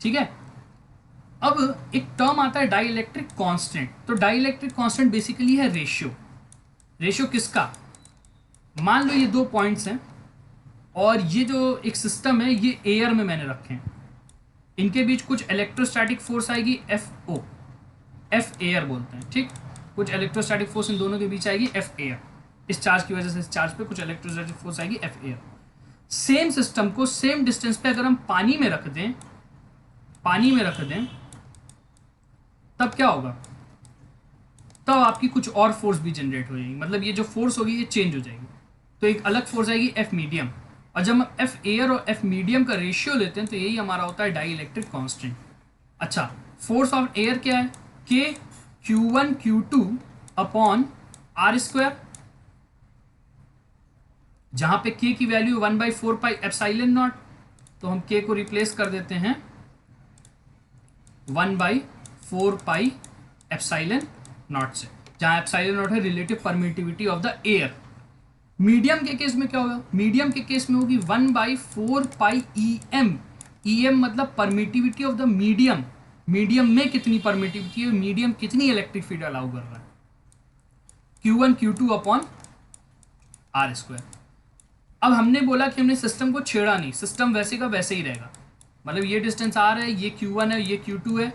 ठीक है। अब एक टर्म आता है डाइलेक्ट्रिक कांस्टेंट। तो डाइलेक्ट्रिक कांस्टेंट बेसिकली है रेशियो। रेशियो किसका, मान लो ये दो पॉइंट्स हैं और ये जो एक सिस्टम है ये एयर में मैंने रखे हैं, इनके बीच कुछ इलेक्ट्रोस्टैटिक फोर्स आएगी FO, F एयर बोलते हैं। ठीक, कुछ इलेक्ट्रोस्टैटिक फोर्स इन दोनों के बीच आएगी F एयर। इस चार्ज की वजह से इस चार्ज पे कुछ इलेक्ट्रोस्टैटिक फोर्स आएगी F एयर। सेम सिस्टम को सेम डिस्टेंस पे अगर हम पानी में रख दें, तब क्या होगा, तब आपकी कुछ और फोर्स भी जनरेट हो जाएगी। मतलब ये जो फोर्स होगी ये चेंज हो जाएगी, तो एक अलग फोर्स आएगी F मीडियम। और जब हम F एयर और F मीडियम का रेशियो लेते हैं तो यही हमारा होता है डाइलेक्ट्रिक कांस्टेंट। अच्छा, फोर्स ऑफ एयर क्या है, K Q1 Q2 upon R square, जहां पे K की वैल्यू 1/4 पाई एप्सिलॉन नॉट, तो हम K को रिप्लेस कर देते हैं 1/4 पाई एप्सिलॉन नॉट से, जहां एप्सिलॉन नॉट है relative permittivity of the air. Medium के केस में क्या होगा, मीडियम के केस में होगी 1/4 पाई EM। EM मतलब permittivity of the medium, medium में कितनी परमिटिविटी है, मीडियम कितनी इलेक्ट्रिक फील्ड अलाउ कर रहा है, Q1 Q2 upon R square. अब हमने बोला कि हमने सिस्टम को छेड़ा नहीं, सिस्टम वैसे का वैसे ही रहेगा। मतलब ये डिस्टेंस R है, ये Q1 है, ये Q2 है,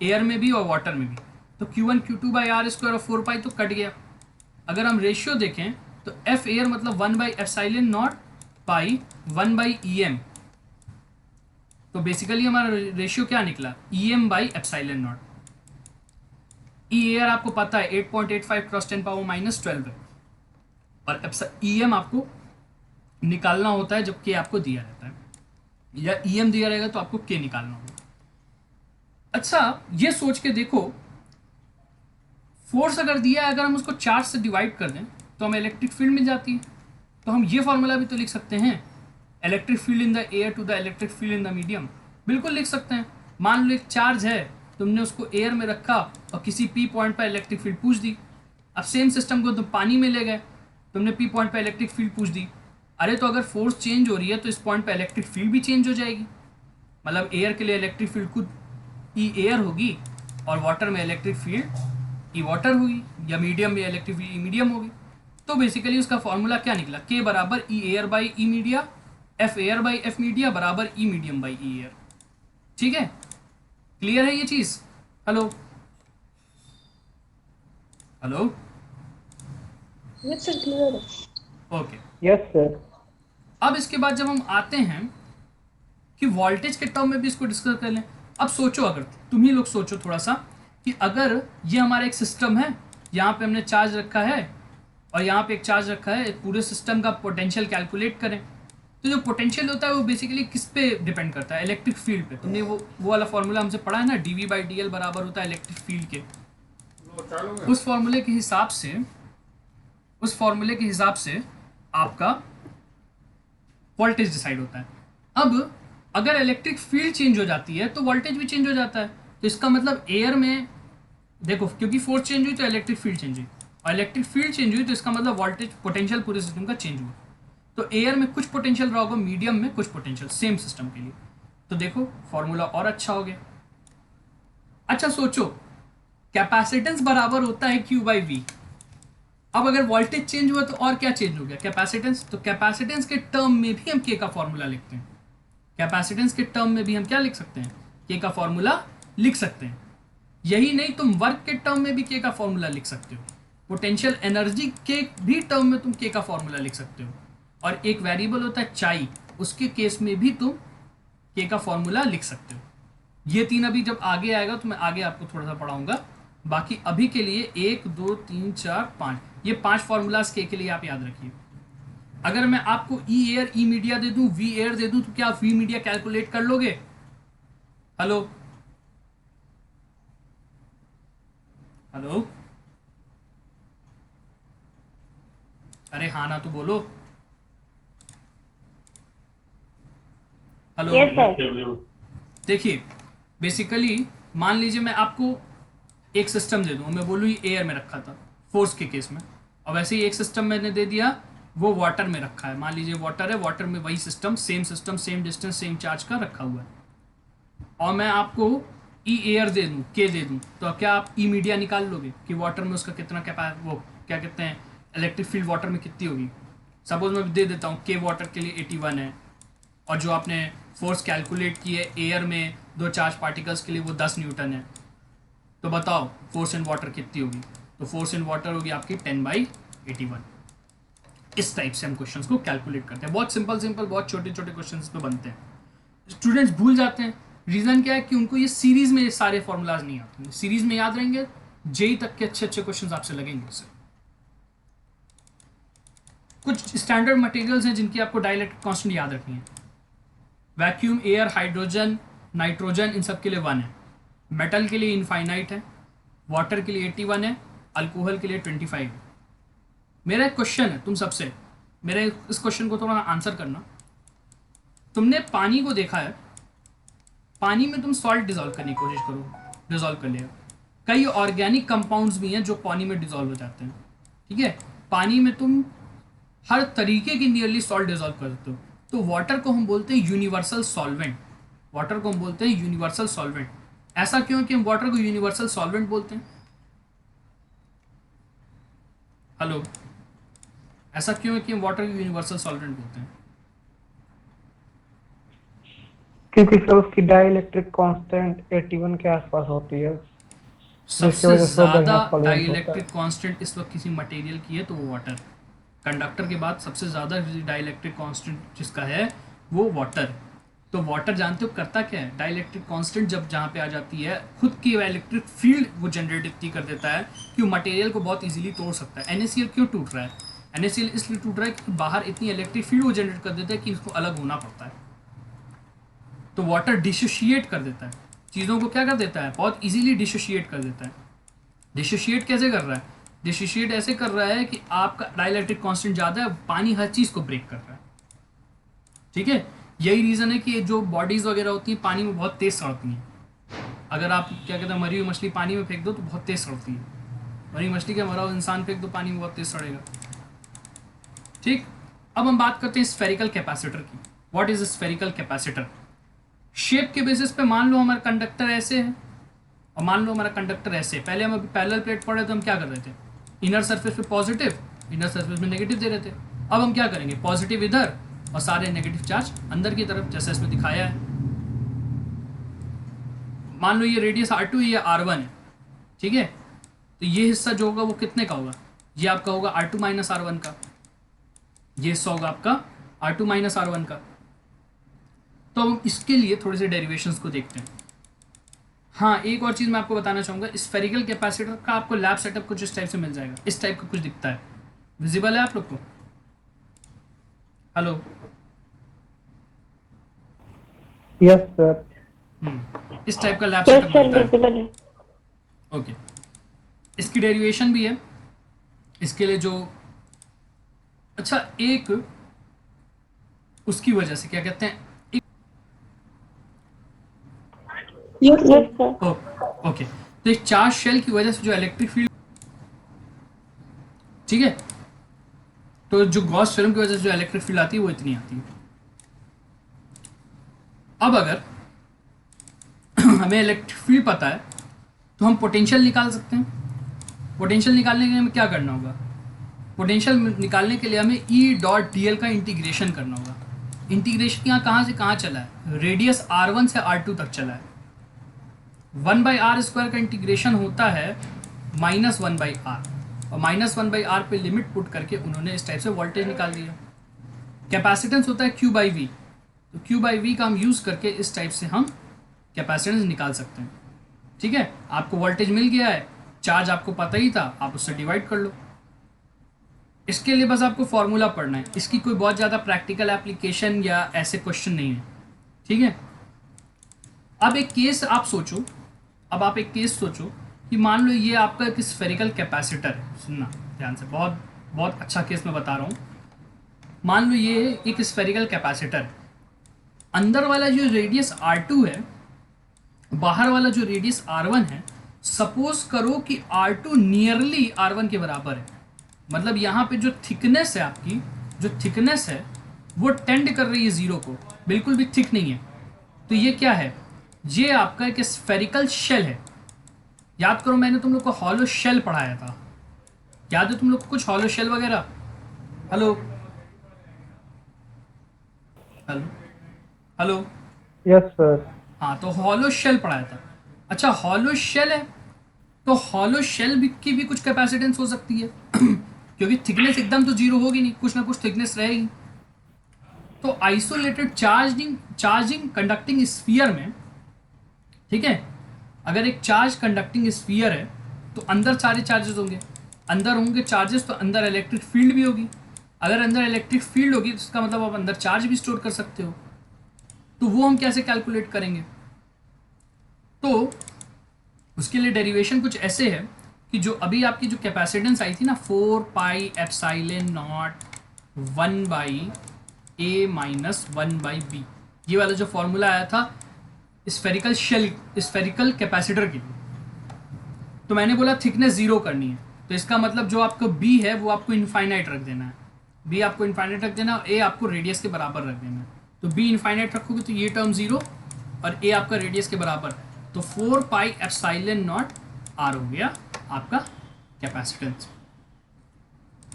एयर में भी और वाटर में भी, तो Q1 Q2 by R square और 4 पाई तो कट गया। अगर हम रेशियो देखें तो F एयर मतलब 1/एप्सिलॉन नॉट पाई 1/EM, तो बेसिकली हमारा रेशियो क्या निकला, EM by epsilon not. E air आपको पता है 8.85 क्रॉस 10⁻⁻12 है, और EM आपको निकालना होता है जब K आपको दिया रहता है, या EM दिया रहेगा तो आपको K निकालना होगा। अच्छा, ये सोच के देखो फोर्स अगर दिया है, अगर हम उसको चार्ज से डिवाइड कर दें तो हमें इलेक्ट्रिक फील्ड मिल जाती है। तो हम ये फार्मूला भी तो लिख सकते हैं, electric field in the air to the electric field in the medium, बिल्कुल लिख सकते हैं। मान लो एक चार्ज है, तुमने उसको एयर में रखा और किसी पी पॉइंट पर इलेक्ट्रिक फील्ड पूछ दी। अब सेम सिस्टम को तुम पानी में ले गए, तुमने पी पॉइंट पर इलेक्ट्रिक फील्ड पूछ दी। अरे तो अगर फोर्स चेंज हो रही है तो इस पॉइंट पर इलेक्ट्रिक फील्ड भी चेंज हो जाएगी। मतलब एयर के लिए इलेक्ट्रिक फील्ड खुद ई एयर होगी और वाटर में इलेक्ट्रिक फील्ड ई वाटर होगी, या मीडियम में इलेक्ट्रिक फील्ड ई मीडियम होगी। तो बेसिकली उसका फॉर्मूला क्या निकला, के बराबर E air by E media, F air by F media बराबर E medium by E air. ठीक है, क्लियर है ये चीज? Hello hello, Yes, sir, clear. Okay. Yes sir. अब इसके बाद जब हम आते हैं कि वोल्टेज के टर्म में भी इसको डिस्कस कर लें। अब सोचो, अगर तुम ही लोग सोचो थोड़ा सा कि अगर ये हमारा एक सिस्टम है, यहाँ पे हमने चार्ज रखा है और यहाँ पे एक चार्ज रखा है, पूरे सिस्टम का पोटेंशियल कैलकुलेट करें तो जो पोटेंशियल होता है वो बेसिकली किस पे डिपेंड करता है, इलेक्ट्रिक फील्ड पे। तुमने वो वाला फॉर्मूला हमसे पढ़ा है ना, dv बाई डी एल बराबर होता है इलेक्ट्रिक फील्ड के। उस फॉर्मूले के हिसाब से आपका वोल्टेज डिसाइड होता है। अब अगर इलेक्ट्रिक फील्ड चेंज हो जाती है तो वोल्टेज भी चेंज हो जाता है। तो इसका मतलब एयर में देखो, क्योंकि फोर्स चेंज हुई तो इलेक्ट्रिक फील्ड चेंज हुई, और इलेक्ट्रिक फील्ड चेंज हुई तो इसका मतलब वोल्टेज पोटेंशियल पूरे सिस्टम का चेंज हुआ। तो एयर में कुछ पोटेंशियल रहा होगा, मीडियम में कुछ पोटेंशियल, सेम सिस्टम के लिए। तो देखो फॉर्मूला और अच्छा हो गया। अच्छा सोचो, कैपेसिटेंस बराबर होता है Q बाई वी। अब अगर वोल्टेज चेंज हुआ तो और क्या चेंज हो गया, कैपेसिटेंस। तो कैपेसिटेंस के टर्म में भी हम के का फॉर्मूला लिखते हैं। कैपेसिटेंस के टर्म में भी हम क्या लिख सकते हैं, के का फॉर्मूला लिख सकते हैं। यही नहीं, तुम वर्क के टर्म में भी के का फॉर्मूला लिख सकते हो, पोटेंशियल एनर्जी के भी टर्म में तुम के का फॉर्मूला लिख सकते हो, और एक वेरिएबल होता है चाई, उसके केस में भी तुम के का फॉर्मूला लिख सकते हो। ये तीन अभी जब आगे आएगा तो मैं आगे आपको थोड़ा सा पढ़ाऊंगा। बाकी अभी के लिए 1 2 3 4 5, ये 5 फॉर्मूलाज के लिए आप याद रखिए। अगर मैं आपको ई एयर ई मीडिया दे दूं, वी एयर दे दूं, तो क्या आप वी मीडिया कैलकुलेट कर लोगे? हेलो हेलो, अरे हाँ ना तो बोलो। Hello Yes, sir. देखिए, बेसिकली मान लीजिए मैं आपको एक सिस्टम दे दूं, मैं बोलूँ ये एयर में रखा था फोर्स के केस में, और वैसे ही एक सिस्टम मैंने दे दिया वो वाटर में रखा है। मान लीजिए वाटर है, वाटर में वही system, same distance same charge का रखा हुआ है, और मैं आपको ई एयर दे दूं, के दे दूं, तो क्या आप ई मीडिया निकाल लोगे कि वाटर में उसका कितना वो क्या कहते हैं, इलेक्ट्रिक फील्ड वाटर में कितनी होगी? सपोज मैं दे देता हूँ के वाटर के लिए 81 है, और जो आपने फोर्स कैलकुलेट की है एयर में 2 चार्ज पार्टिकल्स के लिए वो 10 न्यूटन है। तो बताओ फोर्स इन वाटर कितनी होगी? तो फोर्स इन वाटर होगी आपकी 10/81। इस टाइप से हम क्वेश्चंस को कैलकुलेट करते हैं। बहुत सिंपल बहुत छोटे क्वेश्चंस पे बनते हैं। स्टूडेंट्स भूल जाते हैं, रीज़न क्या है कि उनको ये सीरीज में ये सारे फॉर्मूलाज नहीं आते। सीरीज में याद रहेंगे, जेई तक के अच्छे क्वेश्चंस आपसे लगेंगे उससे। कुछ स्टैंडर्ड मटेरियल्स हैं जिनकी आपको डाइलेक्ट्रिक कांस्टेंट याद रखनी है। वैक्यूम, एयर, हाइड्रोजन, नाइट्रोजन, इन सब के लिए 1 है। मेटल के लिए इनफाइनाइट है, वाटर के लिए 81 है, अल्कोहल के लिए 25 है। मेरा एक क्वेश्चन है तुम सबसे, मेरे इस क्वेश्चन को थोड़ा आंसर करना। तुमने पानी को देखा है, पानी में तुम सॉल्ट डिजोल्व करने की कोशिश करो, डिजोल्व कर लेगा। कई ऑर्गेनिक कंपाउंड्स भी हैं जो पानी में डिजोल्व हो जाते हैं, ठीक है। पानी में तुम हर तरीके की नियरली सॉल्ट डिजोल्व कर सकते हो। तो वाटर को हम बोलते हैं यूनिवर्सल सॉल्वेंट, वाटर को हम बोलते हैं यूनिवर्सल सॉल्वेंट। ऐसा क्यों कि हम वाटर को यूनिवर्सल सॉल्वेंट बोलते हैं? हेलो, ऐसा क्यों है कि हम वाटर को यूनिवर्सल सॉल्वेंट बोलते हैं? क्योंकि सर उसकी डाइलेक्ट्रिक कांस्टेंट 81 के आसपास होती है, जिसकी सबसे वजह से वो बढ़िया ज़्यादा सॉल्वेंट होता डाइलेक्ट्रिक है। कांस्टेंट इस वक्त किसी मटेरियल की है तो वो वाटर। कंडक्टर के बाद सबसे ज़्यादा डाइलेक्ट्रिक कांस्टेंट जिसका है वो वाटर। तो वाटर जानते हो करता क्या है, डाइलेक्ट्रिक कांस्टेंट जब जहाँ पे आ जाती है खुद की इलेक्ट्रिक फील्ड वो जनरेट इतनी कर देता है कि वो मटेरियल को बहुत इजीली तोड़ सकता है। NaCl क्यों टूट रहा है? NaCl इसलिए टूट रहा है कि बाहर इतनी इलेक्ट्रिक फील्ड वो जनरेट कर देता है कि इसको अलग होना पड़ता है। तो वाटर डिसोशिएट कर देता है चीज़ों को, क्या कर देता है, बहुत इजीली डिसोशिएट कर देता है। डिसोशिएट कैसे कर रहा है? डिसोशिएट ऐसे कर रहा है कि आपका डाइलेक्ट्रिक कांस्टेंट ज़्यादा है, पानी हर चीज़ को ब्रेक कर रहा है। ठीक है, यही रीज़न है कि ये जो बॉडीज़ वगैरह होती हैं पानी में बहुत तेज़ सड़ती हैं। अगर आप क्या कहते हैं मरी हुई मछली पानी में फेंक दो तो बहुत तेज़ सड़ती है, मरी हुई मछली क्या मरा हुआ इंसान फेंक दो पानी में बहुत तेज़ सड़ेगा। ठीक, अब हम बात करते हैं स्फेरिकल कैपेसिटर की। What is spherical capacitor? Shape के बेसिस पे मान लो हमारा कंडक्टर ऐसे है और मान लो हमारा कंडक्टर ऐसे है। पहले हम अभी पैरेलल प्लेट पढ़ रहे थे, हम क्या कर रहे थे? इनर सरफेस पे पॉजिटिव, इनर सरफेस में नेगेटिव दे रहे थे। अब हम क्या करेंगे? पॉजिटिव इधर और सारे नेगेटिव चार्ज अंदर की तरफ, जैसे इसमें दिखाया है। मान लो ये रेडियस R2 है, ये R1 है। ठीक है, तो ये हिस्सा जो होगा वो कितने का होगा? ये आपका होगा R2 माइनस R1 का, ये हिस्सा होगा आपका R2 माइनस R1 का। तो हम इसके लिए थोड़े से डेरिवेशंस को देखते हैं। हाँ, एक और चीज़ मैं आपको बताना चाहूँगा, स्फेरिकल कैपेसिटर का आपको लैब सेटअप कुछ इस टाइप से मिल जाएगा। इस टाइप का कुछ दिखता है, विजिबल है आप लोग को? हेलो? Yes sir. इस टाइप का लैब यस सेटअप सर, मिलता है। विजिबल है। ओके, इसकी डेरिवेशन भी है इसके लिए जो, अच्छा एक उसकी वजह से क्या कहते हैं, यस सर। ओके, तो एक चार्ज शेल की वजह से जो इलेक्ट्रिक फील्ड, ठीक है, तो जो गॉस थ्योरम की वजह से जो इलेक्ट्रिक फील्ड आती है वो इतनी आती है। अब अगर हमें इलेक्ट्रिक फील्ड पता है तो हम पोटेंशियल निकाल सकते हैं। पोटेंशियल निकालने के लिए हमें क्या करना होगा? पोटेंशियल निकालने के लिए हमें ई डॉट डी एल का इंटीग्रेशन करना होगा। इंटीग्रेशन यहाँ कहाँ से कहाँ चला है? रेडियस R1 से R2 तक चला है। 1/r² का इंटीग्रेशन होता है -1/r, और -1/r पे लिमिट पुट करके उन्होंने इस टाइप से वोल्टेज निकाल दिया। कैपेसिटेंस होता है Q/V, तो Q/V का हम यूज़ करके इस टाइप से हम कैपेसिटेंस निकाल सकते हैं। ठीक है, आपको वोल्टेज मिल गया है, चार्ज आपको पता ही था, आप उससे डिवाइड कर लो। इसके लिए बस आपको फॉर्मूला पढ़ना है, इसकी कोई बहुत ज़्यादा प्रैक्टिकल एप्लीकेशन या ऐसे क्वेश्चन नहीं है। ठीक है, अब एक केस आप सोचो, अब आप एक केस सोचो कि मान लो ये आपका एक स्फेरिकल कैपेसिटर है। सुनना ध्यान से, बहुत बहुत अच्छा केस मैं बता रहा हूँ। मान लो ये एक स्फेरिकल कैपेसिटर है, अंदर वाला जो रेडियस R2 है, बाहर वाला जो रेडियस R1 है। सपोज करो कि R2 नियरली R1 के बराबर है, मतलब यहाँ पे जो थिकनेस है आपकी, जो थिकनेस है वो टेंड कर रही है जीरो को, बिल्कुल भी थिक नहीं है। तो ये क्या है? ये आपका एक स्फेरिकल शेल है। याद करो मैंने तुम लोग को हॉलो शेल पढ़ाया था, याद है तुम लोग को कुछ हॉलो शेल वगैरह? Hello hello hello? Yes sir. हाँ, तो हॉलो शेल पढ़ाया था। अच्छा, हॉलो शेल है तो हॉलो शेल भी की भी कुछ कैपेसिटेंस हो सकती है क्योंकि थिकनेस एकदम तो जीरो होगी नहीं, कुछ ना कुछ थिकनेस रहेगी। तो आइसोलेटेड चार्जिंग कंडक्टिंग स्फीयर में, ठीक है, अगर एक चार्ज कंडक्टिंग स्फीयर है तो अंदर सारे चार्जेस होंगे, अंदर होंगे चार्जेस तो अंदर इलेक्ट्रिक फील्ड भी होगी। अगर अंदर इलेक्ट्रिक फील्ड होगी तो इसका मतलब आप अंदर चार्ज भी स्टोर कर सकते हो। तो वो हम कैसे कैलकुलेट करेंगे? तो उसके लिए डेरिवेशन कुछ ऐसे है कि जो अभी आपकी जो कैपेसिटेंस आई थी ना 4πε0 1/a माइनस 1/b, ये वाला जो फॉर्मूला आया था स्फेरिकल कैपेसिटर के लिए, तो मैंने बोला थिकनेस जीरो करनी है, तो इसका मतलब जो आपका b है वो आपको इनफाइनाइट रख देना है। b आपको इनफाइनाइट रख देना है और a आपको रेडियस के बराबर रख देना है। तो b इनफाइनाइट रखोगे तो ये टर्म जीरो और a आपका रेडियस के बराबर, तो 4πε0 r हो गया आपका कैपेसिटेंस।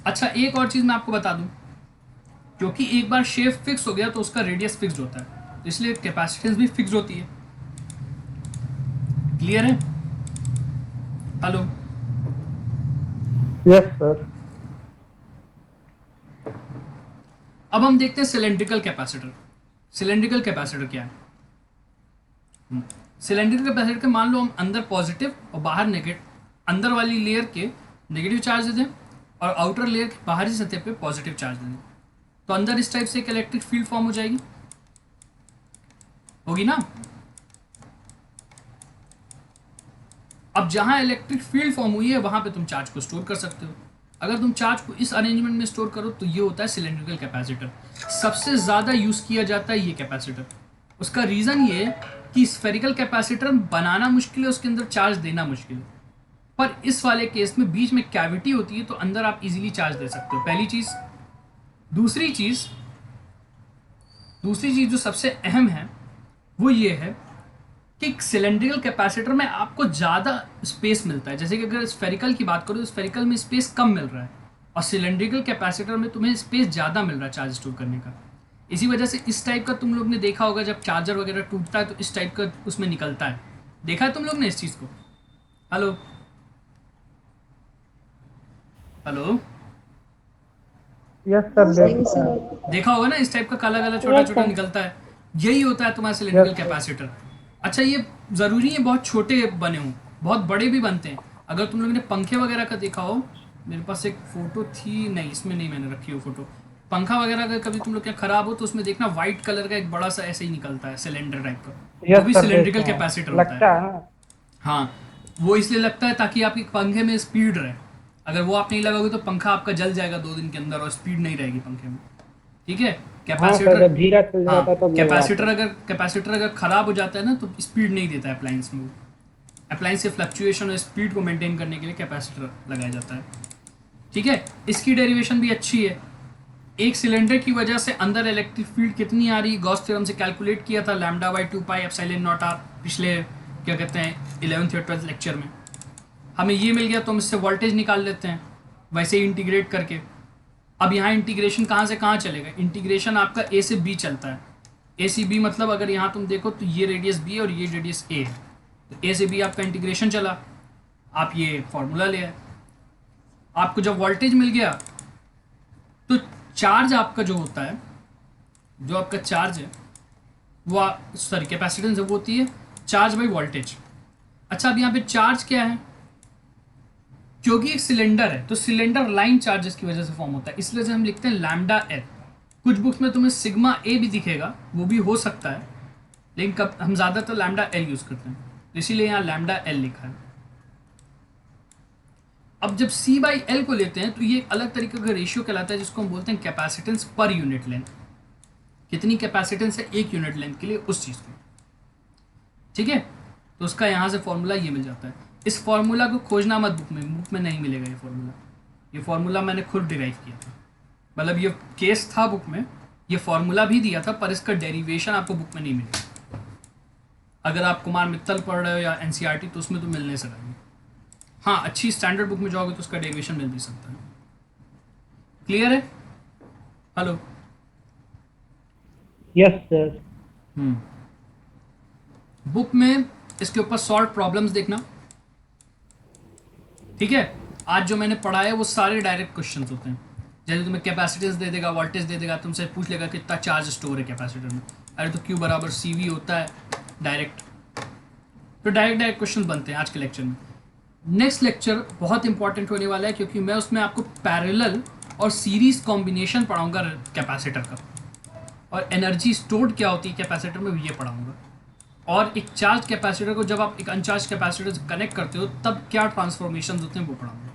अच्छा, एक और चीज़ मैं आपको बता दूं, क्योंकि एक बार शेप फिक्स हो गया तो उसका रेडियस फिक्स होता है, तो इसलिए कैपेसिटेंस भी फिक्स होती है। क्लियर है? हेलो? Yes sir. अब हम देखते हैं सिलेंड्रिकल कैपेसिटर। सिलेंड्रिकल कैपेसिटर क्या है? सिलेंड्रिकल कैपेसिटर के मान लो हम अंदर पॉजिटिव और बाहर नेगेटिव, अंदर वाली लेयर के नेगेटिव चार्ज दे दें और आउटर लेयर के बाहरी सतह पे पॉजिटिव चार्ज दे दें, तो अंदर इस टाइप से एक इलेक्ट्रिक फील्ड फॉर्म हो जाएगी, होगी ना? अब जहाँ इलेक्ट्रिक फील्ड फॉर्म हुई है वहाँ पे तुम चार्ज को स्टोर कर सकते हो। अगर तुम चार्ज को इस अरेंजमेंट में स्टोर करो तो ये होता है सिलेंड्रिकल कैपेसिटर। सबसे ज़्यादा यूज़ किया जाता है ये कैपेसिटर। उसका रीज़न ये है कि स्फेरिकल कैपेसिटर बनाना मुश्किल है, उसके अंदर चार्ज देना मुश्किल है। पर इस वाले केस में बीच में कैविटी होती है तो अंदर आप इजीली चार्ज दे सकते हो, पहली चीज़। दूसरी चीज़ जो सबसे अहम है वो ये है कि सिलेंड्रिकल कैपेसिटर में आपको ज़्यादा स्पेस मिलता है। जैसे कि अगर स्फेरिकल की बात करो तो स्फेरिकल में स्पेस कम मिल रहा है और सिलेंड्रिकल कैपेसिटर में तुम्हें स्पेस ज़्यादा मिल रहा है चार्ज स्टोर करने का। इसी वजह से इस टाइप का तुम लोग ने देखा होगा, जब चार्जर वगैरह टूटता है तो इस टाइप का उसमें निकलता है। देखा है तुम लोग ने इस चीज़ को? हेलो हेलो, यस सर, सही सर। देखा होगा ना, इस टाइप का काला काला छोटा छोटा निकलता है, यही होता है तुम्हारा सिलेंड्रिकल कैपेसिटर। अच्छा, ये ज़रूरी है बहुत छोटे बने हों, बहुत बड़े भी बनते हैं। अगर तुम लोगों ने पंखे वगैरह का देखा हो, मेरे पास एक फ़ोटो थी, नहीं इसमें नहीं मैंने रखी हो फ़ोटो। पंखा वगैरह अगर कभी तुम लोग क्या ख़राब हो तो उसमें देखना वाइट कलर का एक बड़ा सा ऐसे ही निकलता है सिलेंडर टाइप का, वो भी सिलेंड्रिकल कैपेसिटर होता लगता है। है। हाँ, वो इसलिए लगता है ताकि आपके पंखे में स्पीड रहे। अगर वो आप नहीं लगाओगे तो पंखा आपका जल जाएगा 2 दिन के अंदर और स्पीड नहीं रहेगी पंखे में। ठीक है, हाँ सर, जब धीरा चल हाँ, जाता है तब कैपेसिटर अगर ख़राब हो जाता है ना तो स्पीड नहीं देता है अप्लायंस में। वो अप्लायंस से फ्लक्चुएशन और स्पीड को मेंटेन करने के लिए कैपेसिटर लगाया जाता है। ठीक है, इसकी डेरिवेशन भी अच्छी है। एक सिलेंडर की वजह से अंदर इलेक्ट्रिक फील्ड कितनी आ रही, गॉस थ्योरम से कैलकुलेट किया था, λ/2 पाई एप्सिलॉन नॉट आर, पिछले क्या कहते हैं 11th या 12th लेक्चर में। हमें ये मिल गया तो हम इससे वोल्टेज निकाल लेते हैं वैसे ही इंटीग्रेट करके। अब यहाँ इंटीग्रेशन कहाँ से कहाँ चलेगा? इंटीग्रेशन आपका ए से बी चलता है। ए से बी मतलब अगर यहाँ तुम देखो तो ये रेडियस बी है और ये रेडियस ए है, तो ए से बी आपका इंटीग्रेशन चला, आप ये फॉर्मूला ले आए। आपको जब वोल्टेज मिल गया तो चार्ज आपका जो होता है, जो आपका चार्ज है वो सॉरी कैपेसिटेंस वो होती है चार्ज बाई वोल्टेज। अच्छा, अब यहाँ पे चार्ज क्या है? क्योंकि एक सिलेंडर है तो सिलेंडर लाइन चार्जेस की वजह से फॉर्म होता है, इसलिए से हम लिखते हैं λ/L। कुछ बुक्स में तुम्हें सिग्मा ए भी दिखेगा, वो भी हो सकता है, लेकिन कब हम ज़्यादातर λ/L यूज़ करते हैं, तो इसीलिए यहाँ λ/L लिखा है। अब जब C/L को लेते हैं तो ये एक अलग तरीके का रेशियो कहलाता है जिसको हम बोलते हैं कैपेसिटेंस पर यूनिट लेंथ। कितनी कैपेसिटेंस है एक यूनिट लेंथ के लिए उस चीज़ की। ठीक है, तो उसका यहाँ से फॉर्मूला ये मिल जाता है। इस फॉर्मूला को खोजना मत, बुक में नहीं मिलेगा ये फॉर्मूला मैंने खुद डिराइव किया था। मतलब ये केस था बुक में, ये फॉर्मूला भी दिया था, पर इसका डेरिवेशन आपको बुक में नहीं मिलेगा। अगर आप कुमार मित्तल पढ़ रहे हो या NCERT तो उसमें तो मिलने से रहेंगे। हाँ, अच्छी स्टैंडर्ड बुक में जाओगे तो उसका डेरिवेशन मिल भी सकता है। क्लियर है? Hello, yes sir. बुक में इसके ऊपर सॉल्व प्रॉब्लम्स देखना। ठीक है, आज जो मैंने पढ़ा है वो सारे डायरेक्ट क्वेश्चंस होते हैं। जैसे तुम्हें कैपेसिटेंस दे देगा, वोल्टेज दे देगा, तुमसे पूछ लेगा कितना चार्ज स्टोर है कैपेसिटर में, अरे तो Q = CV होता है डायरेक्ट। तो डायरेक्ट क्वेश्चन बनते हैं आज के लेक्चर में। नेक्स्ट लेक्चर बहुत इंपॉर्टेंट होने वाला है क्योंकि मैं उसमें आपको पैरेलल और सीरीज कॉम्बिनेशन पढ़ाऊंगा कैपेसिटर का, और एनर्जी स्टोर्ड क्या होती है कैपेसिटर में ये पढ़ाऊंगा। और एक चार्ज कैपेसिटर को जब आप एक अनचार्ज कैपेसिटर से कनेक्ट करते हो तब क्या ट्रांसफॉर्मेशन होते हैं वो पढ़ाऊंगा।